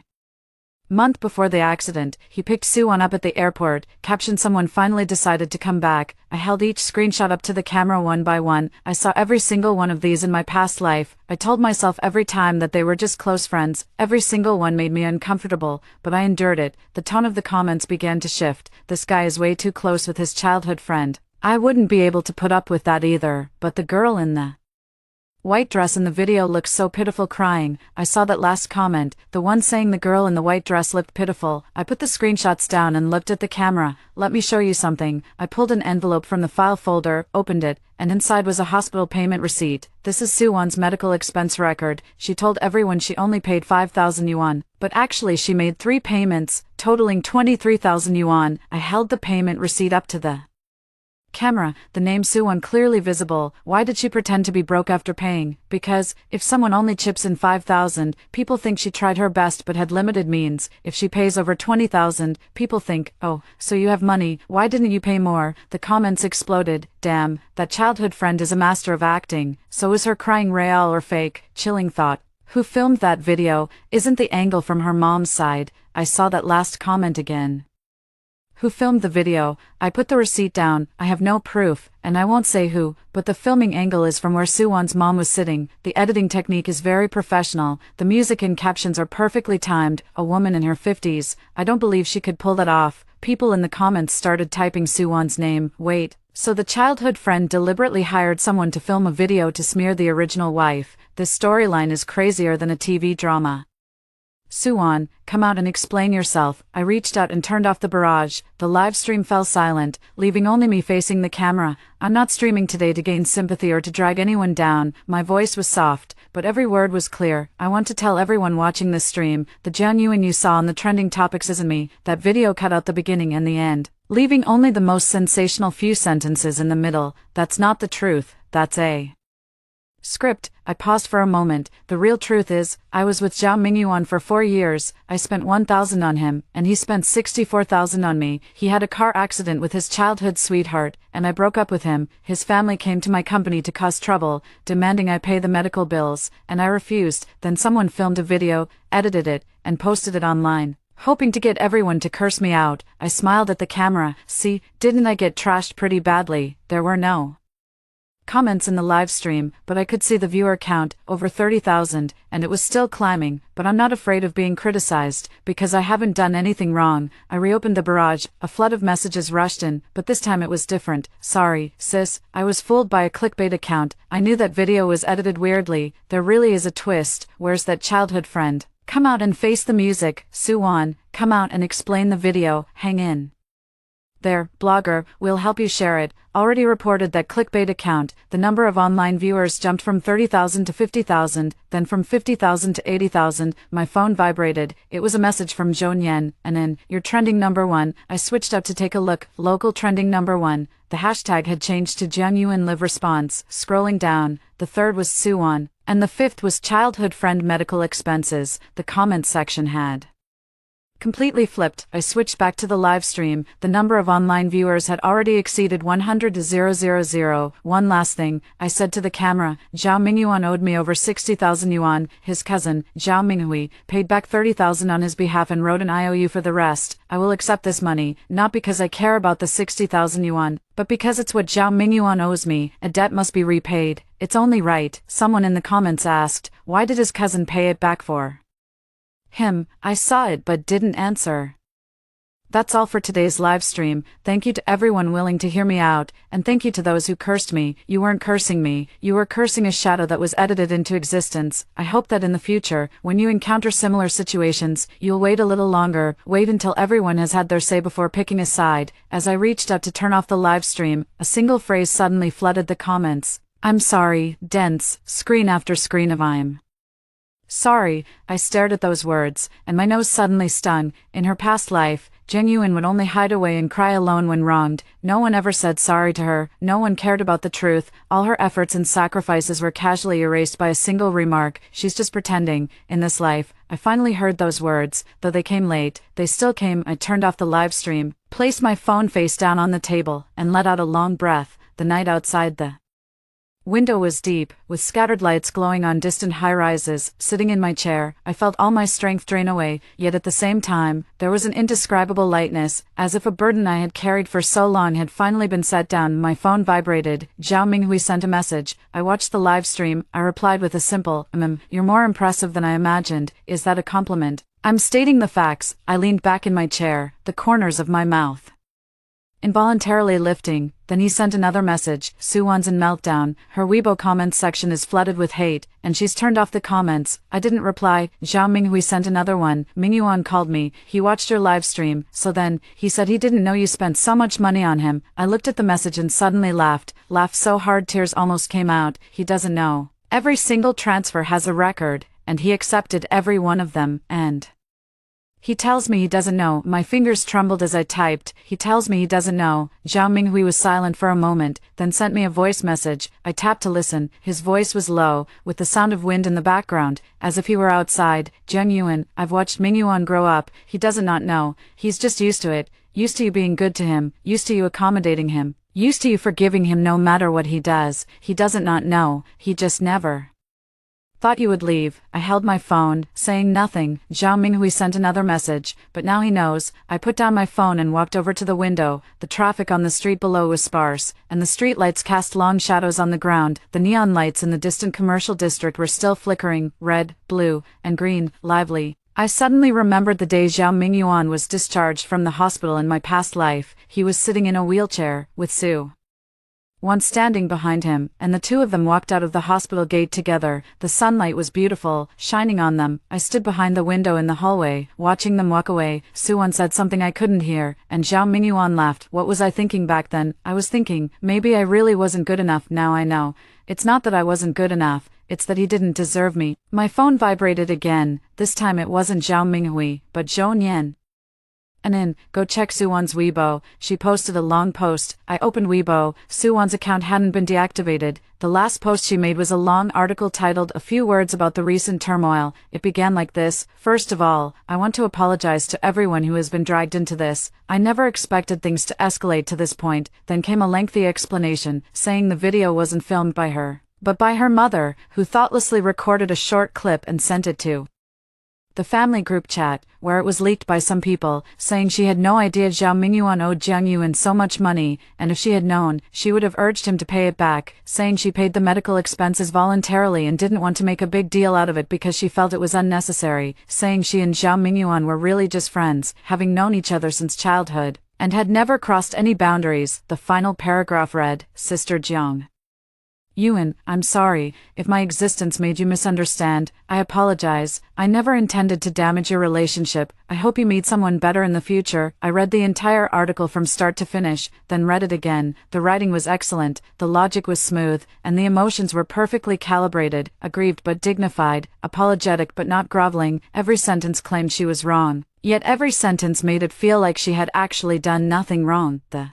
month before the accident. He picked Suwon up at the airport, captioned someone finally decided to come back. I held each screenshot up to the camera one by one. I saw every single one of these in my past life. I told myself every time that they were just close friends. Every single one made me uncomfortable, but I endured it. The tone of the comments began to shift. This guy is way too close with his childhood friend. I wouldn't be able to put up with that either, but the girl in the white dress in the video looks so pitiful crying. I saw that last comment, the one saying the girl in the white dress looked pitiful. I put the screenshots down and looked at the camera. Let me show you something. I pulled an envelope from the file folder, opened it, and inside was a hospital payment receipt. This is Suwon's medical expense record. She told everyone she only paid 5,000 yuan, but actually she made 3 payments, totaling 23,000 yuan. I held the payment receipt up to the camera, the name Suwon clearly visible. Why did she pretend to be broke after paying? Because, if someone only chips in 5,000, people think she tried her best but had limited means. If she pays over 20,000, people think, oh, so you have money, why didn't you pay more? The comments exploded. Damn, that childhood friend is a master of acting. So is her crying real or fake? Chilling thought. Who filmed that video? Isn't the angle from her mom's side? I saw that last comment again. Who filmed the video? I put the receipt down. I have no proof, and I won't say who, but the filming angle is from where Suwon's mom was sitting. The editing technique is very professional. The music and captions are perfectly timed. A woman in her 50s. I don't believe she could pull that off. People in the comments started typing Suwon's name. Wait, so the childhood friend deliberately hired someone to film a video to smear the original wife. This storyline is crazier than a TV drama. Suwon, come out and explain yourself. I reached out and turned off the barrage. The live stream fell silent, leaving only me facing the camera. I'm not streaming today to gain sympathy or to drag anyone down. My voice was soft, but every word was clear. I want to tell everyone watching this stream, the genuine you saw on the trending topics isn't me. That video cut out the beginning and the end, leaving only the most sensational few sentences in the middle. That's not the truth, that's a script. I paused for a moment. The real truth is, I was with Zhao Mingyuan for 4 years. I spent 1,000 on him, and he spent 64,000 on me. He had a car accident with his childhood sweetheart, and I broke up with him. His family came to my company to cause trouble, demanding I pay the medical bills, and I refused. Then someone filmed a video, edited it, and posted it online, hoping to get everyone to curse me out. I smiled at the camera. See, didn't I get trashed pretty badly? There were no comments in the live stream, but I could see the viewer count, over 30,000, and it was still climbing. But I'm not afraid of being criticized, because I haven't done anything wrong. I reopened the barrage, a flood of messages rushed in, but this time it was different. Sorry, sis, I was fooled by a clickbait account. I knew that video was edited weirdly. There really is a twist. Where's that childhood friend? Come out and face the music. Suwon, come out and explain the video. Hang in there, blogger, we'll help you share it. Already reported that clickbait account. The number of online viewers jumped from 30,000 to 50,000, then from 50,000 to 80,000. My phone vibrated. It was a message from Zhou Nian, and in, you're trending #1. I switched up to take a look. Local trending #1. The hashtag had changed to Jianyuan Live Response. Scrolling down, the third was Suwon, and the fifth was childhood friend medical expenses. The comments section had completely flipped. I switched back to the live stream. The number of online viewers had already exceeded 100 to 000. One last thing, I said to the camera. Zhao Mingyuan owed me over 60,000 yuan. His cousin, Zhao Minghui, paid back 30,000 on his behalf and wrote an IOU for the rest. I will accept this money, not because I care about the 60,000 yuan, but because it's what Zhao Mingyuan owes me. A debt must be repaid. It's only right. Someone in the comments asked, why did his cousin pay it back for him? I saw it but didn't answer. That's all for today's live stream. Thank you to everyone willing to hear me out, and thank you to those who cursed me. You weren't cursing me, you were cursing a shadow that was edited into existence. I hope that in the future, when you encounter similar situations, you'll wait a little longer, wait until everyone has had their say before picking a side. As I reached out to turn off the live stream, a single phrase suddenly flooded the comments. I'm sorry, dense, screen after screen of I'm sorry. I stared at those words, and my nose suddenly stung. In her past life, Jianyuan would only hide away and cry alone when wronged. No one ever said sorry to her, no one cared about the truth. All her efforts and sacrifices were casually erased by a single remark, she's just pretending. In this life, I finally heard those words, though they came late. They still came. I turned off the live stream, placed my phone face down on the table, and let out a long breath. The night outside the window was deep, with scattered lights glowing on distant high-rises. Sitting in my chair, I felt all my strength drain away, yet at the same time, there was an indescribable lightness, as if a burden I had carried for so long had finally been set down. My phone vibrated. Zhao Minghui sent a message. I watched the live stream. I replied with a simple, you're more impressive than I imagined. Is that a compliment? I'm stating the facts. I leaned back in my chair, the corners of my mouth involuntarily lifting. Then he sent another message. Suwon's in meltdown. Her Weibo comments section is flooded with hate, and she's turned off the comments. I didn't reply. Zhao Minghui sent another one. Mingyuan called me. He watched your live stream. So then, he said he didn't know you spent so much money on him. I looked at the message and suddenly laughed so hard tears almost came out. He doesn't know. Every single transfer has a record, and he accepted every one of them, and he tells me he doesn't know. My fingers trembled as I typed. He tells me he doesn't know. Zhao Minghui was silent for a moment, then sent me a voice message. I tapped to listen. His voice was low, with the sound of wind in the background, as if he were outside. Jianyuan, I've watched Mingyuan grow up. He doesn't not know. He's just used to it. Used to you being good to him. Used to you accommodating him. Used to you forgiving him no matter what he does. He doesn't not know. He just never thought you would leave. I held my phone, saying nothing. Zhao Minghui sent another message, but now he knows. I put down my phone and walked over to the window. The traffic on the street below was sparse, and the street lights cast long shadows on the ground. The neon lights in the distant commercial district were still flickering, red, blue, and green, lively. I suddenly remembered the day Zhao Mingyuan was discharged from the hospital in my past life. He was sitting in a wheelchair, with Su one standing behind him, and the two of them walked out of the hospital gate together. The sunlight was beautiful, shining on them. I stood behind the window in the hallway, watching them walk away. Suwon said something I couldn't hear, and Zhao Mingyuan laughed. What was I thinking back then? I was thinking, maybe I really wasn't good enough. Now I know. It's not that I wasn't good enough, it's that he didn't deserve me. My phone vibrated again. This time it wasn't Zhao Minghui, but Zhou Nian. Go check Suwon's Weibo. She posted a long post. I opened Weibo. Suwon's account hadn't been deactivated. The last post she made was a long article titled "A Few Words About the Recent Turmoil." It began like this: "First of all, I want to apologize to everyone who has been dragged into this. I never expected things to escalate to this point." Then came a lengthy explanation, saying the video wasn't filmed by her, but by her mother, who thoughtlessly recorded a short clip and sent it to the family group chat, where it was leaked by some people, saying she had no idea Zhao Mingyuan owed Jiang Yuan so much money, and if she had known, she would have urged him to pay it back, saying she paid the medical expenses voluntarily and didn't want to make a big deal out of it because she felt it was unnecessary, saying she and Zhao Mingyuan were really just friends, having known each other since childhood, and had never crossed any boundaries. The final paragraph read, "Sister Jiang Yuan, I'm sorry if my existence made you misunderstand. I apologize. I never intended to damage your relationship. I hope you meet someone better in the future." I read the entire article from start to finish, then read it again. The writing was excellent, the logic was smooth, and the emotions were perfectly calibrated, aggrieved but dignified, apologetic but not groveling. Every sentence claimed she was wrong, yet every sentence made it feel like she had actually done nothing wrong. The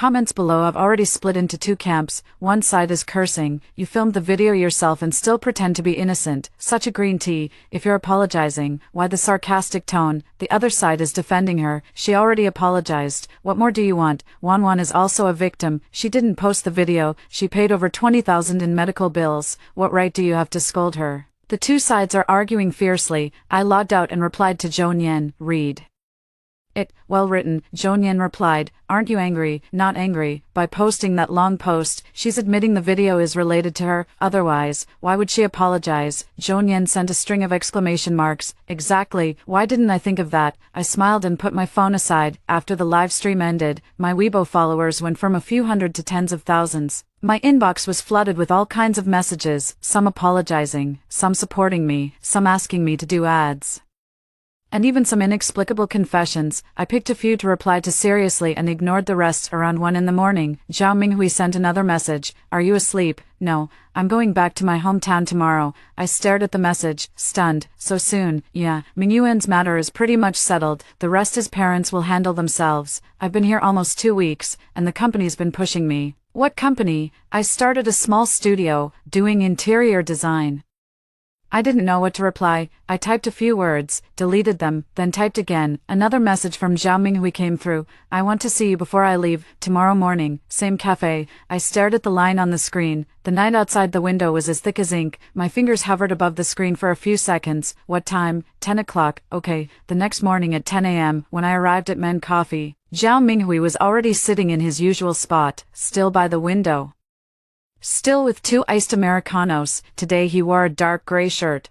comments below have already split into two camps. One side is cursing, "You filmed the video yourself and still pretend to be innocent. Such a green tea. If you're apologizing, why the sarcastic tone?" The other side is defending her. "She already apologized. What more do you want?" Wanwan is also a victim. "She didn't post the video. She paid over 20,000 in medical bills. What right do you have to scold her?" The two sides are arguing fiercely. I logged out and replied to Zhou Nian, "Read it." "Well written," Zhou Nian replied. "Aren't you angry?" "Not angry." By posting that long post, she's admitting the video is related to her. Otherwise, why would she apologize? Zhou Nian sent a string of exclamation marks. "Exactly. Why didn't I think of that?" I smiled and put my phone aside. After the live stream ended, my Weibo followers went from a few hundred to tens of thousands. My inbox was flooded with all kinds of messages, some apologizing, some supporting me, some asking me to do ads, and even some inexplicable confessions. I picked a few to reply to seriously and ignored the rest. Around 1 in the morning, Zhao Minghui sent another message. "Are you asleep?" "No, I'm going back to my hometown tomorrow." I stared at the message, stunned. "So soon?" "Yeah, Mingyuan's matter is pretty much settled. The rest his parents will handle themselves. I've been here almost 2 weeks, and the company's been pushing me." "What company?" "I started a small studio, doing interior design." I didn't know what to reply. I typed a few words, deleted them, then typed again. Another message from Zhao Minghui came through. "I want to see you before I leave, tomorrow morning, same cafe." I stared at the line on the screen. The night outside the window was as thick as ink. My fingers hovered above the screen for a few seconds. What time? 10 o'clock. Okay. The next morning at 10 a.m., when I arrived at Men Coffee, Zhao Minghui was already sitting in his usual spot, still by the window, still with 2 iced Americanos. Today he wore a dark gray shirt,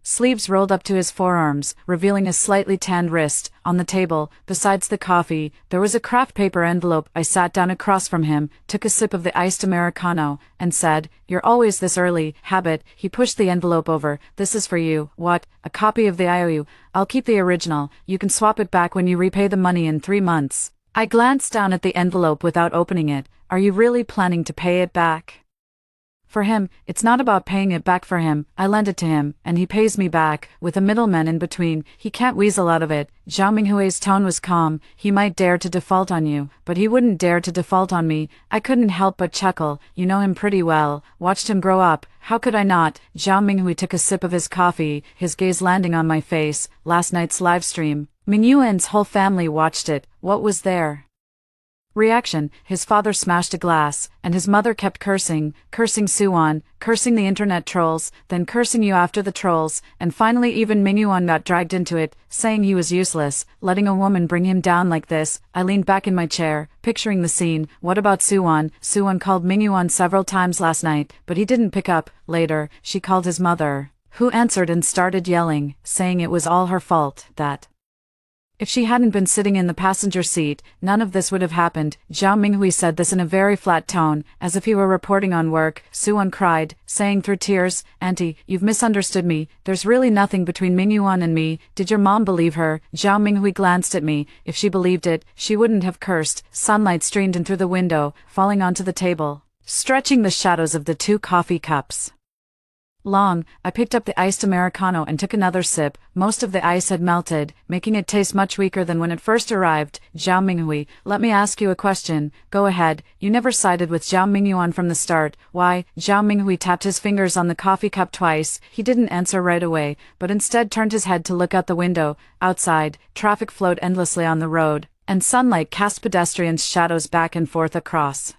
sleeves rolled up to his forearms, revealing a slightly tanned wrist. On the table, besides the coffee, there was a craft paper envelope. I sat down across from him, took a sip of the iced Americano, and said, "You're always this early." "Habit." He pushed the envelope over. "This is for you." "What?" "A copy of the IOU. I'll keep the original. You can swap it back when you repay the money in 3 months. I glanced down at the envelope without opening it. "Are you really planning to pay it back?" For him, it's not about paying it back for him. I lend it to him, and he pays me back, with a middleman in between. He can't weasel out of it. Zhao Minghui's tone was calm. "He might dare to default on you, but he wouldn't dare to default on me." I couldn't help but chuckle. "You know him pretty well. Watched him grow up. How could I not?" Zhao Minghui took a sip of his coffee, his gaze landing on my face. "Last night's live stream. Mingyuan's whole family watched it. What was their reaction?" "His father smashed a glass, and his mother kept cursing Suwon, cursing the internet trolls, then cursing you after the trolls, and finally even Mingyuan got dragged into it, saying he was useless, letting a woman bring him down like this." I leaned back in my chair, picturing the scene. "What about Suwon?" "Suwon called Mingyuan several times last night, but he didn't pick up. Later, she called his mother, who answered and started yelling, saying it was all her fault, that If she hadn't been sitting in the passenger seat, none of this would have happened. Zhao Minghui said this in a very flat tone, as if he were reporting on work. Suwon cried, saying through tears, "Auntie, you've misunderstood me. There's really nothing between Mingyuan and me. Did your mom believe her?" Zhao Minghui glanced at me. If she believed it, she wouldn't have cursed. Sunlight streamed in through the window, falling onto the table, stretching the shadows of the 2 coffee cups. I picked up the iced Americano and took another sip. Most of the ice had melted, making it taste much weaker than when it first arrived. "Zhao Minghui, let me ask you a question." "Go ahead. You never sided with Zhao Mingyuan from the start." "Why?" Zhao Minghui tapped his fingers on the coffee cup twice. He didn't answer right away, but instead turned his head to look out the window. Outside, traffic flowed endlessly on the road, and sunlight cast pedestrians' shadows back and forth across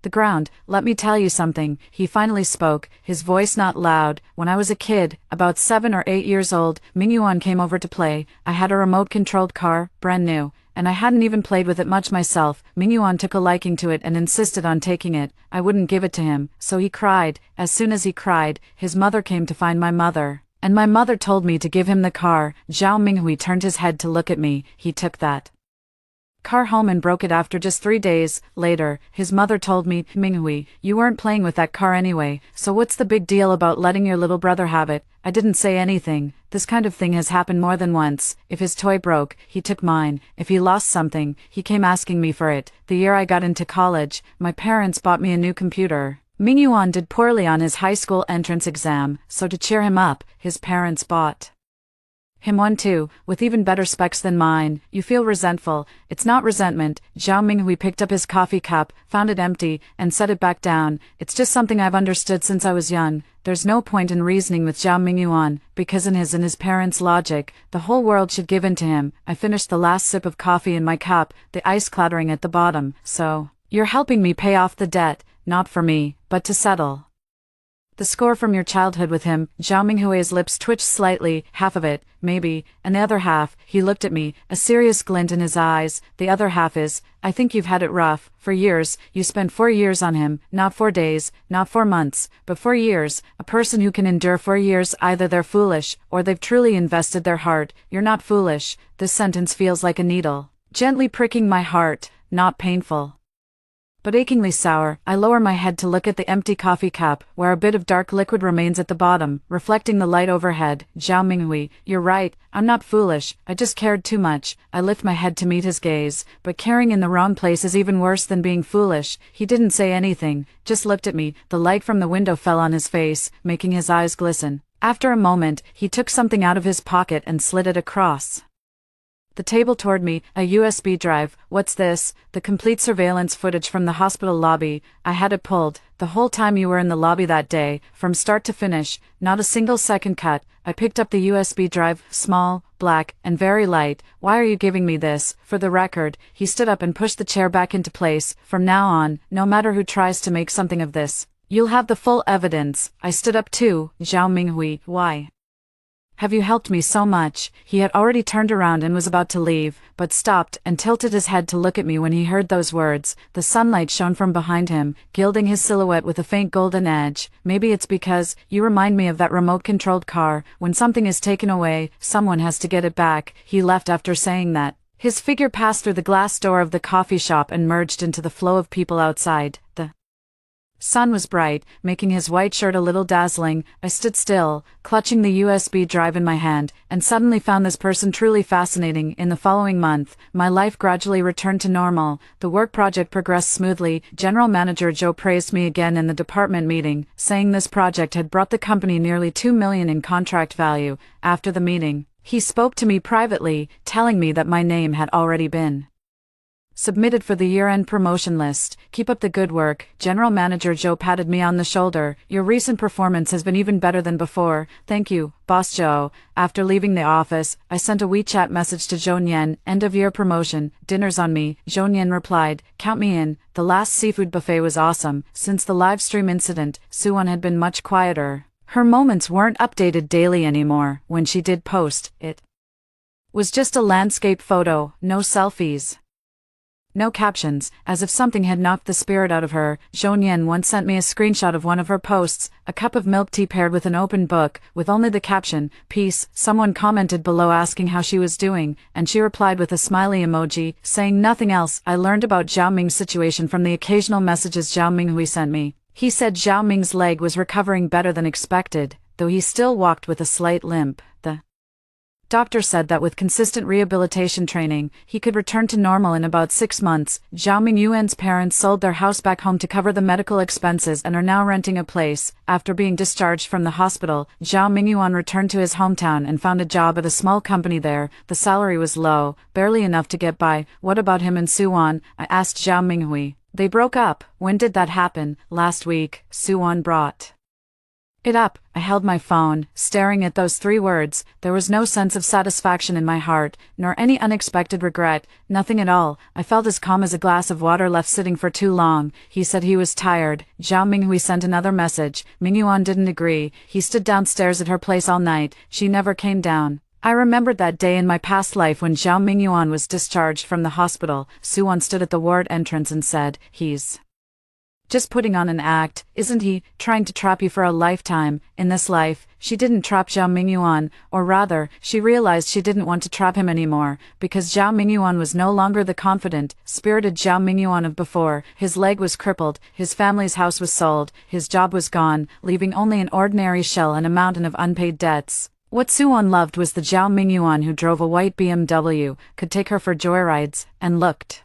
the ground. "Let me tell you something," he finally spoke, his voice not loud. "When I was a kid, about 7 or 8 years old, Mingyuan came over to play. I had a remote-controlled car, brand new, and I hadn't even played with it much myself. Mingyuan took a liking to it and insisted on taking it. I wouldn't give it to him, so he cried. As soon as he cried, his mother came to find my mother, and my mother told me to give him the car." Zhao Minghui turned his head to look at me. "He took that car home and broke it after just 3 days. Later, his mother told me, 'Minghui, you weren't playing with that car anyway, so what's the big deal about letting your little brother have it?' I didn't say anything. This kind of thing has happened more than once. If his toy broke, he took mine. If he lost something, he came asking me for it. The year I got into college, my parents bought me a new computer. Mingyuan did poorly on his high school entrance exam, so to cheer him up, his parents bought him one too, with even better specs than mine. You feel resentful. It's not resentment." Zhao Minghui picked up his coffee cup, found it empty, and set it back down. "It's just something I've understood since I was young. There's no point in reasoning with Zhao Mingyuan, because in his parents' logic, the whole world should give in to him." I finished the last sip of coffee in my cup, the ice clattering at the bottom. "So, you're helping me pay off the debt, not for me, but to settle the score from your childhood with him." Zhao Minghui's lips twitched slightly. "Half of it, maybe, and the other half," he looked at me, a serious glint in his eyes, "the other half is, I think you've had it rough. For years, you spent 4 years on him, not 4 days, not 4 months, but 4 years. A person who can endure 4 years, either they're foolish, or they've truly invested their heart. You're not foolish." This sentence feels like a needle, gently pricking my heart, not painful, but achingly sour. I lower my head to look at the empty coffee cup, where a bit of dark liquid remains at the bottom, reflecting the light overhead. "Zhao Minghui, you're right, I'm not foolish, I just cared too much." I lift my head to meet his gaze, but caring in the wrong place is even worse than being foolish. He didn't say anything, just looked at me. The light from the window fell on his face, making his eyes glisten. After a moment, he took something out of his pocket and slid it across the table toward me. "A USB drive." "What's this?" "The complete surveillance footage from the hospital lobby. I had it pulled the whole time you were in the lobby that day, from start to finish, not a single second cut." I picked up the USB drive, small, black, and very light. "Why are you giving me this?" "For the record." He stood up and pushed the chair back into place. "From now on, no matter who tries to make something of this, you'll have the full evidence." I stood up too. "Zhao Minghui, why have you helped me so much?" He had already turned around and was about to leave, but stopped and tilted his head to look at me when he heard those words. The sunlight shone from behind him, gilding his silhouette with a faint golden edge. "Maybe it's because you remind me of that remote-controlled car. When something is taken away, someone has to get it back." He left after saying that. His figure passed through the glass door of the coffee shop and merged into the flow of people outside. The sun was bright, making his white shirt a little dazzling. I stood still, clutching the USB drive in my hand, and suddenly found this person truly fascinating. In the following month, my life gradually returned to normal. The work project progressed smoothly. General Manager Joe praised me again in the department meeting, saying this project had brought the company nearly $2 million in contract value. After the meeting, he spoke to me privately, telling me that my name had already been submitted for the year-end promotion list. "Keep up the good work." General Manager Joe patted me on the shoulder. "Your recent performance has been even better than before." "Thank you, Boss Joe." After leaving the office, I sent a WeChat message to Zhou Nian. "End of year promotion, dinner's on me." Zhou Nian replied, "Count me in." The last seafood buffet was awesome. Since the live stream incident, Suwon had been much quieter. Her moments weren't updated daily anymore. When she did post, it was just a landscape photo, no selfies. No captions, as if something had knocked the spirit out of her. Zhonyan once sent me a screenshot of one of her posts, a cup of milk tea paired with an open book, with only the caption, "Peace." Someone commented below asking how she was doing, and she replied with a smiley emoji, saying nothing else. I learned about Zhao Ming's situation from the occasional messages Zhao Minghui sent me. He said Zhao Ming's leg was recovering better than expected, though he still walked with a slight limp. The doctor said that with consistent rehabilitation training, he could return to normal in about 6 months. Zhao Mingyuan's parents sold their house back home to cover the medical expenses and are now renting a place. After being discharged from the hospital, Zhao Mingyuan returned to his hometown and found a job at a small company there. The salary was low, barely enough to get by. What about him and Suwan? I asked Zhao Minghui. They broke up. When did that happen? Last week. Suwan brought it up. I held my phone, staring at those 3 words. There was no sense of satisfaction in my heart, nor any unexpected regret, nothing at all. I felt as calm as a glass of water left sitting for too long. He said he was tired. Zhao Minghui sent another message. Mingyuan didn't agree. He stood downstairs at her place all night. She never came down. I remembered that day in my past life when Zhao Mingyuan was discharged from the hospital. Suwan stood at the ward entrance and said, "He's just putting on an act, isn't he, trying to trap you for a lifetime." In this life, she didn't trap Zhao Mingyuan, or rather, she realized she didn't want to trap him anymore, because Zhao Mingyuan was no longer the confident, spirited Zhao Mingyuan of before. His leg was crippled, his family's house was sold, his job was gone, leaving only an ordinary shell and a mountain of unpaid debts. What Suwan loved was the Zhao Mingyuan who drove a white BMW, could take her for joyrides, and looked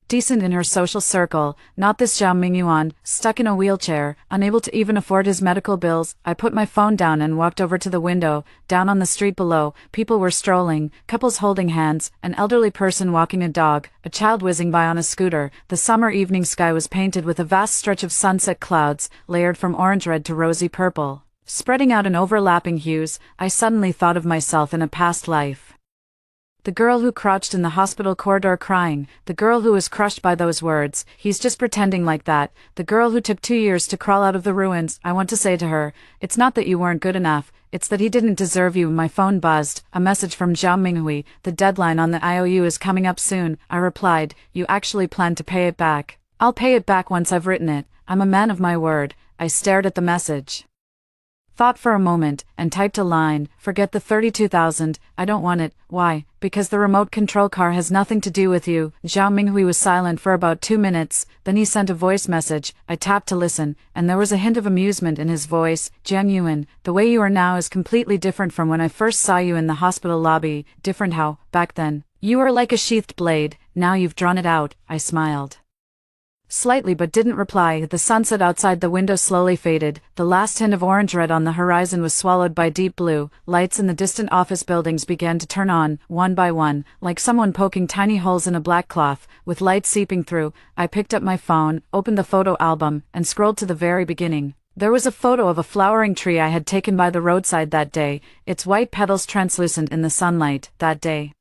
decent in her social circle, not this Zhao Mingyuan, stuck in a wheelchair, unable to even afford his medical bills. I put my phone down and walked over to the window. Down on the street below, people were strolling, couples holding hands, an elderly person walking a dog, a child whizzing by on a scooter. The summer evening sky was painted with a vast stretch of sunset clouds, layered from orange red to rosy purple, spreading out in overlapping hues. I suddenly thought of myself in a past life. The girl who crouched in the hospital corridor crying, the girl who was crushed by those words, "He's just pretending," like that, the girl who took 2 years to crawl out of the ruins. I want to say to her, it's not that you weren't good enough, it's that he didn't deserve you. My phone buzzed, a message from Zhao Minghui. "The deadline on the IOU is coming up soon." I replied, "You actually plan to pay it back?" "I'll pay it back once I've written it. I'm a man of my word." I stared at the message, thought for a moment, and typed a line, "Forget the 32,000, I don't want it." Why? Because the remote control car has nothing to do with you. Zhao Minghui was silent for about 2 minutes, then he sent a voice message. I tapped to listen, and there was a hint of amusement in his voice. "Jiang Yuan, the way you are now is completely different from when I first saw you in the hospital lobby." "Different how?" "Back then, you were like a sheathed blade, now you've drawn it out." I smiled slightly but didn't reply. The sunset outside the window slowly faded. The last hint of orange red on the horizon was swallowed by deep blue. Lights in the distant office buildings began to turn on, one by one, like someone poking tiny holes in a black cloth, with light seeping through. I picked up my phone, opened the photo album, and scrolled to the very beginning. There was a photo of a flowering tree I had taken by the roadside that day, its white petals translucent in the sunlight. That day,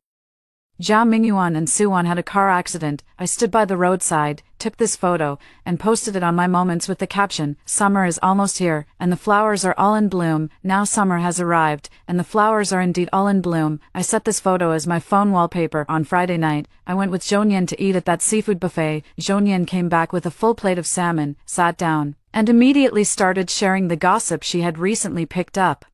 Zhao Mingyuan and Suwan had a car accident. I stood by the roadside, took this photo, and posted it on my Moments with the caption, "Summer is almost here, and the flowers are all in bloom." Now summer has arrived, and the flowers are indeed all in bloom. I set this photo as my phone wallpaper. On Friday night, I went with Zhonyan to eat at that seafood buffet. Zhonyan came back with a full plate of salmon, sat down, and immediately started sharing the gossip she had recently picked up.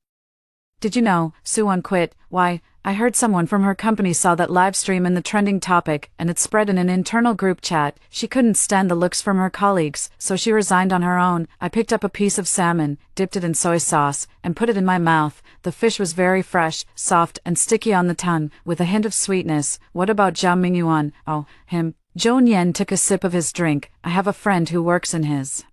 "Did you know, Suwan quit? Why, I heard someone from her company saw that live stream in the trending topic, and it spread in an internal group chat. She couldn't stand the looks from her colleagues, so she resigned on her own." I picked up a piece of salmon, dipped it in soy sauce, and put it in my mouth. The fish was very fresh, soft, and sticky on the tongue, with a hint of sweetness. "What about Zhao Mingyuan?" "Oh, him." Zhonyan took a sip of his drink. "I have a friend who works in his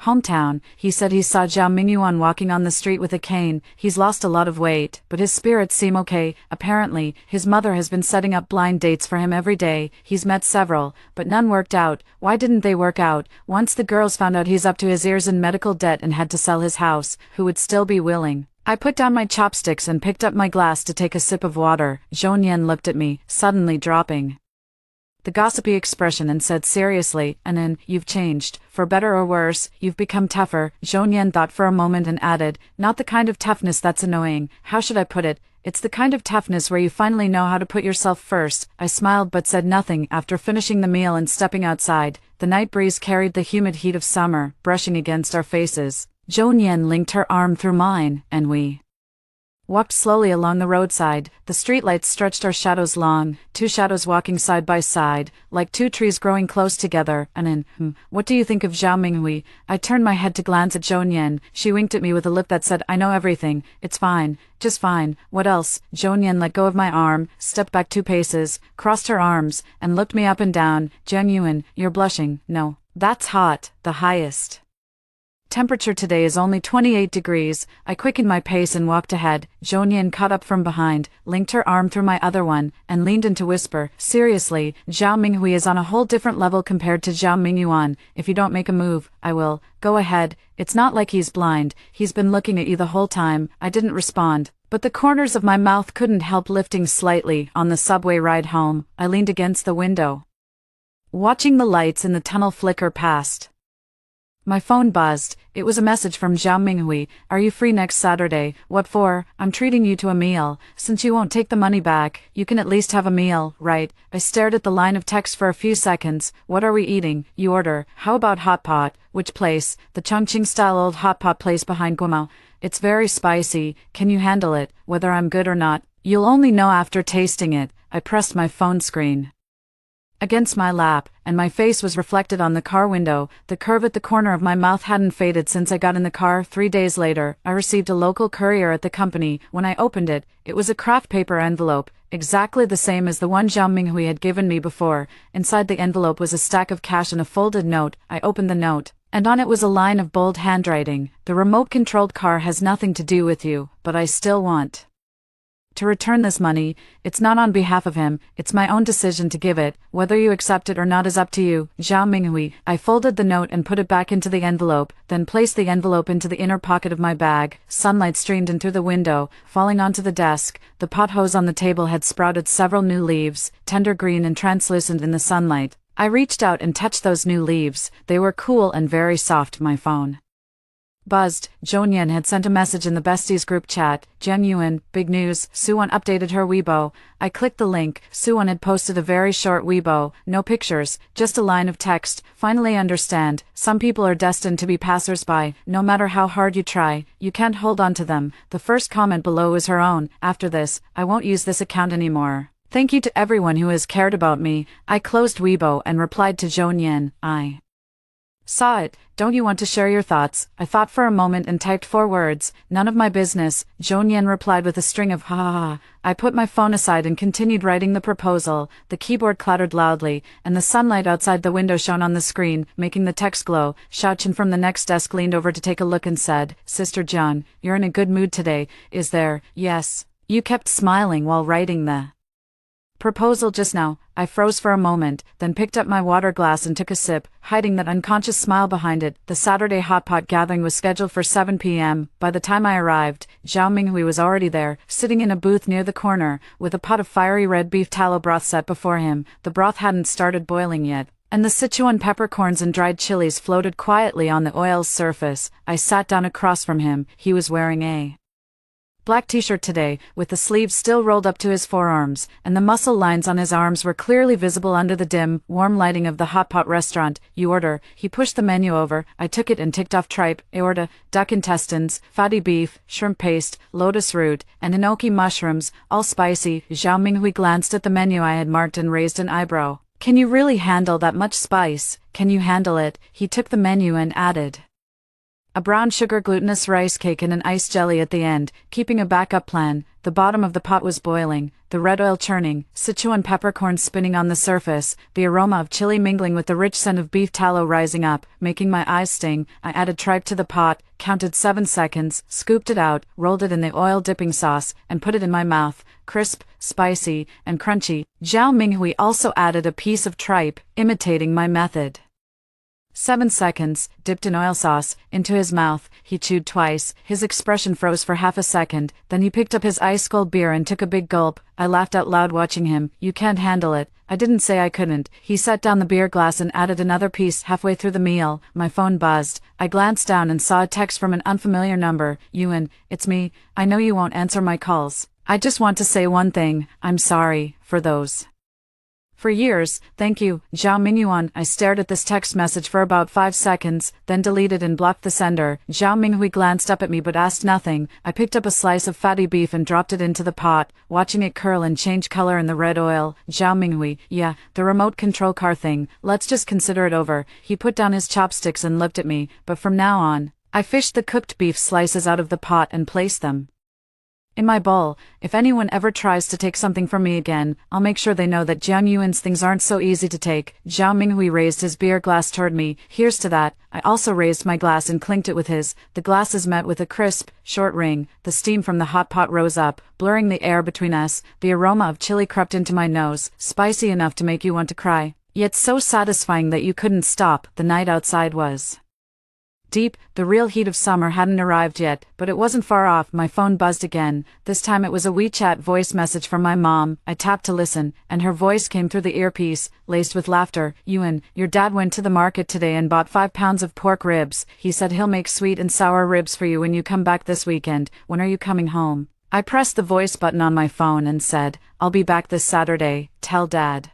hometown. He said he saw Zhao Mingyuan walking on the street with a cane. He's lost a lot of weight, but his spirits seem okay. Apparently, his mother has been setting up blind dates for him every day. He's met several, but none worked out." "Why didn't they work out?" "Once the girls found out he's up to his ears in medical debt and had to sell his house, who would still be willing?" I put down my chopsticks and picked up my glass to take a sip of water. Zhonyan looked at me, suddenly dropping the gossipy expression, and said seriously, "Anan, you've changed. For better or worse, you've become tougher." Zhonyan thought for a moment and added, "Not the kind of toughness that's annoying. How should I put it? It's the kind of toughness where you finally know how to put yourself first. I smiled but said nothing after finishing the meal and stepping outside. The night breeze carried the humid heat of summer, brushing against our faces. Zhou Nian linked her arm through mine, and we walked slowly along the roadside. The streetlights stretched our shadows long, two shadows walking side by side, like two trees growing close together. And what do you think of Zhao Minghui? I turned my head to glance at Zhou Nian. She winked at me with a lip that said, I know everything. It's fine. Just fine. What else? Zhou Nian let go of my arm, stepped back 2 paces, crossed her arms, and looked me up and down. Jiang Yuan, you're blushing. No. That's hot. The highest temperature today is only 28 degrees. I quickened my pace and walked ahead. Zhou Nian caught up from behind, linked her arm through my other one, and leaned in to whisper, seriously, Zhao Minghui is on a whole different level compared to Zhao Mingyuan. If you don't make a move, I will. Go ahead. It's not like he's blind. He's been looking at you the whole time. I didn't respond, but the corners of my mouth couldn't help lifting slightly. On the subway ride home, I leaned against the window, watching the lights in the tunnel flicker past. My phone buzzed. It was a message from Zhao Minghui. Are you free next Saturday? What for? I'm treating you to a meal. Since you won't take the money back, you can at least have a meal, right? I stared at the line of text for a few seconds. What are we eating? You order. How about hot pot? Which place? The Chongqing-style old hot pot place behind Guomao. It's very spicy. Can you handle it? Whether I'm good or not, you'll only know after tasting it. I pressed my phone screen against my lap, and my face was reflected on the car window. The curve at the corner of my mouth hadn't faded since I got in the car. 3 days later, I received a local courier at the company. When I opened it, it was a craft paper envelope, exactly the same as the one Zhao Minghui had given me before. Inside the envelope was a stack of cash and a folded note. I opened the note, and on it was a line of bold handwriting. The remote-controlled car has nothing to do with you, but I still want to return this money. It's not on behalf of him, it's my own decision to give it. Whether you accept it or not is up to you, Zhao Minghui. I folded the note and put it back into the envelope, then placed the envelope into the inner pocket of my bag. Sunlight streamed in through the window, falling onto the desk. The pot hose on the table had sprouted several new leaves, tender green and translucent in the sunlight. I reached out and touched those new leaves. They were cool and very soft. My phone buzzed. Zhou Nian had sent a message in the besties group chat. Jiang Yuan, big news. Suwon updated her Weibo. I clicked the link. Suwon had posted a very short Weibo, no pictures, just a line of text. Finally understand. Some people are destined to be passers-by. No matter how hard you try, you can't hold on to them. The first comment below is her own. After this, I won't use this account anymore. Thank you to everyone who has cared about me. I closed Weibo and replied to Zhou Nian. I saw it. Don't you want to share your thoughts? I thought for a moment and typed 4 words. None of my business. Zhou Nian replied with a string of ha ha ha. I put my phone aside and continued writing the proposal. The keyboard clattered loudly, and the sunlight outside the window shone on the screen, making the text glow. Xiao Chen from the next desk leaned over to take a look and said, Sister Jiang, you're in a good mood today, is there? Yes. You kept smiling while writing the proposal just now. I froze for a moment, then picked up my water glass and took a sip, hiding that unconscious smile behind it. The Saturday hot pot gathering was scheduled for 7 p.m. By the time I arrived, Zhao Minghui was already there, sitting in a booth near the corner, with a pot of fiery red beef tallow broth set before him. The broth hadn't started boiling yet, and the Sichuan peppercorns and dried chilies floated quietly on the oil's surface. I sat down across from him. He was wearing a black t-shirt today, with the sleeves still rolled up to his forearms, and the muscle lines on his arms were clearly visible under the dim, warm lighting of the hot pot restaurant. You order. He pushed the menu over. I took it and ticked off tripe, aorta, duck intestines, fatty beef, shrimp paste, lotus root, and enoki mushrooms, all spicy. Zhao Minghui glanced at the menu I had marked and raised an eyebrow. Can you really handle that much spice? Can you handle it? He took the menu and added a brown sugar glutinous rice cake and an ice jelly at the end, keeping a backup plan. The bottom of the pot was boiling, the red oil churning, Sichuan peppercorns spinning on the surface, the aroma of chili mingling with the rich scent of beef tallow rising up, making my eyes sting. I added tripe to the pot, counted 7 seconds, scooped it out, rolled it in the oil dipping sauce, and put it in my mouth. Crisp, spicy, and crunchy. Zhao Minghui also added a piece of tripe, imitating my method. 7 seconds, dipped in oil sauce, into his mouth. He chewed twice. His expression froze for half a second. Then he picked up his ice-cold beer and took a big gulp. I laughed out loud watching him. You can't handle it. I didn't say I couldn't. He set down the beer glass and added another piece halfway through the meal. My phone buzzed. I glanced down and saw a text from an unfamiliar number. Yuan, it's me. I know you won't answer my calls, I just want to say one thing, I'm sorry for those. For years, thank you, Zhao Mingyuan. I stared at this text message for about 5 seconds, then deleted and blocked the sender. Zhao Minghui glanced up at me but asked nothing. I picked up a slice of fatty beef and dropped it into the pot, watching it curl and change color in the red oil. Zhao Minghui, yeah, the remote control car thing, let's just consider it over. He put down his chopsticks and looked at me, but from now on, I fished the cooked beef slices out of the pot and placed them in my bowl. If anyone ever tries to take something from me again, I'll make sure they know that Jiang Yuan's things aren't so easy to take. Zhao Minghui raised his beer glass toward me. Here's to that. I also raised my glass and clinked it with his. The glasses met with a crisp, short ring. The steam from the hot pot rose up, blurring the air between us. The aroma of chili crept into my nose, spicy enough to make you want to cry, yet so satisfying that you couldn't stop. The night outside was deep. The real heat of summer hadn't arrived yet, but it wasn't far off. My phone buzzed again. This time it was a WeChat voice message from my mom. I tapped to listen, and her voice came through the earpiece, laced with laughter. Yuan, your dad went to the market today and bought 5 pounds of pork ribs. He said he'll make sweet and sour ribs for you when you come back this weekend. When are you coming home? I pressed the voice button on my phone and said, I'll be back this Saturday, tell Dad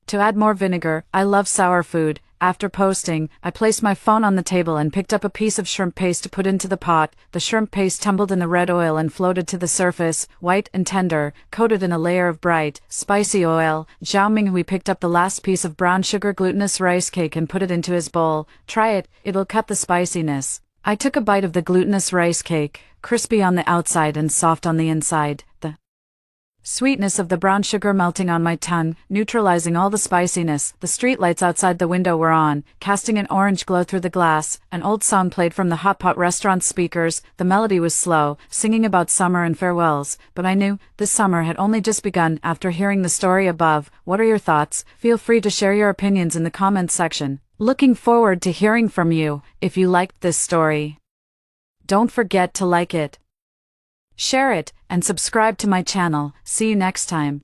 to add more vinegar. I love sour food. After posting, I placed my phone on the table and picked up a piece of shrimp paste to put into the pot. The shrimp paste tumbled in the red oil and floated to the surface, white and tender, coated in a layer of bright, spicy oil. Zhao Minghui picked up the last piece of brown sugar glutinous rice cake and put it into his bowl. Try it, it'll cut the spiciness. I took a bite of the glutinous rice cake, crispy on the outside and soft on the inside. The sweetness of the brown sugar melting on my tongue, neutralizing all the spiciness. The streetlights outside the window were on, casting an orange glow through the glass. An old song played from the hot pot restaurant speakers. The melody was slow, singing about summer and farewells, but I knew this summer had only just begun. After hearing the story above, what are your thoughts? Feel free to share your opinions in the comments section. Looking forward to hearing from you. If you liked this story, don't forget to like it, share it, and subscribe to my channel. See you next time.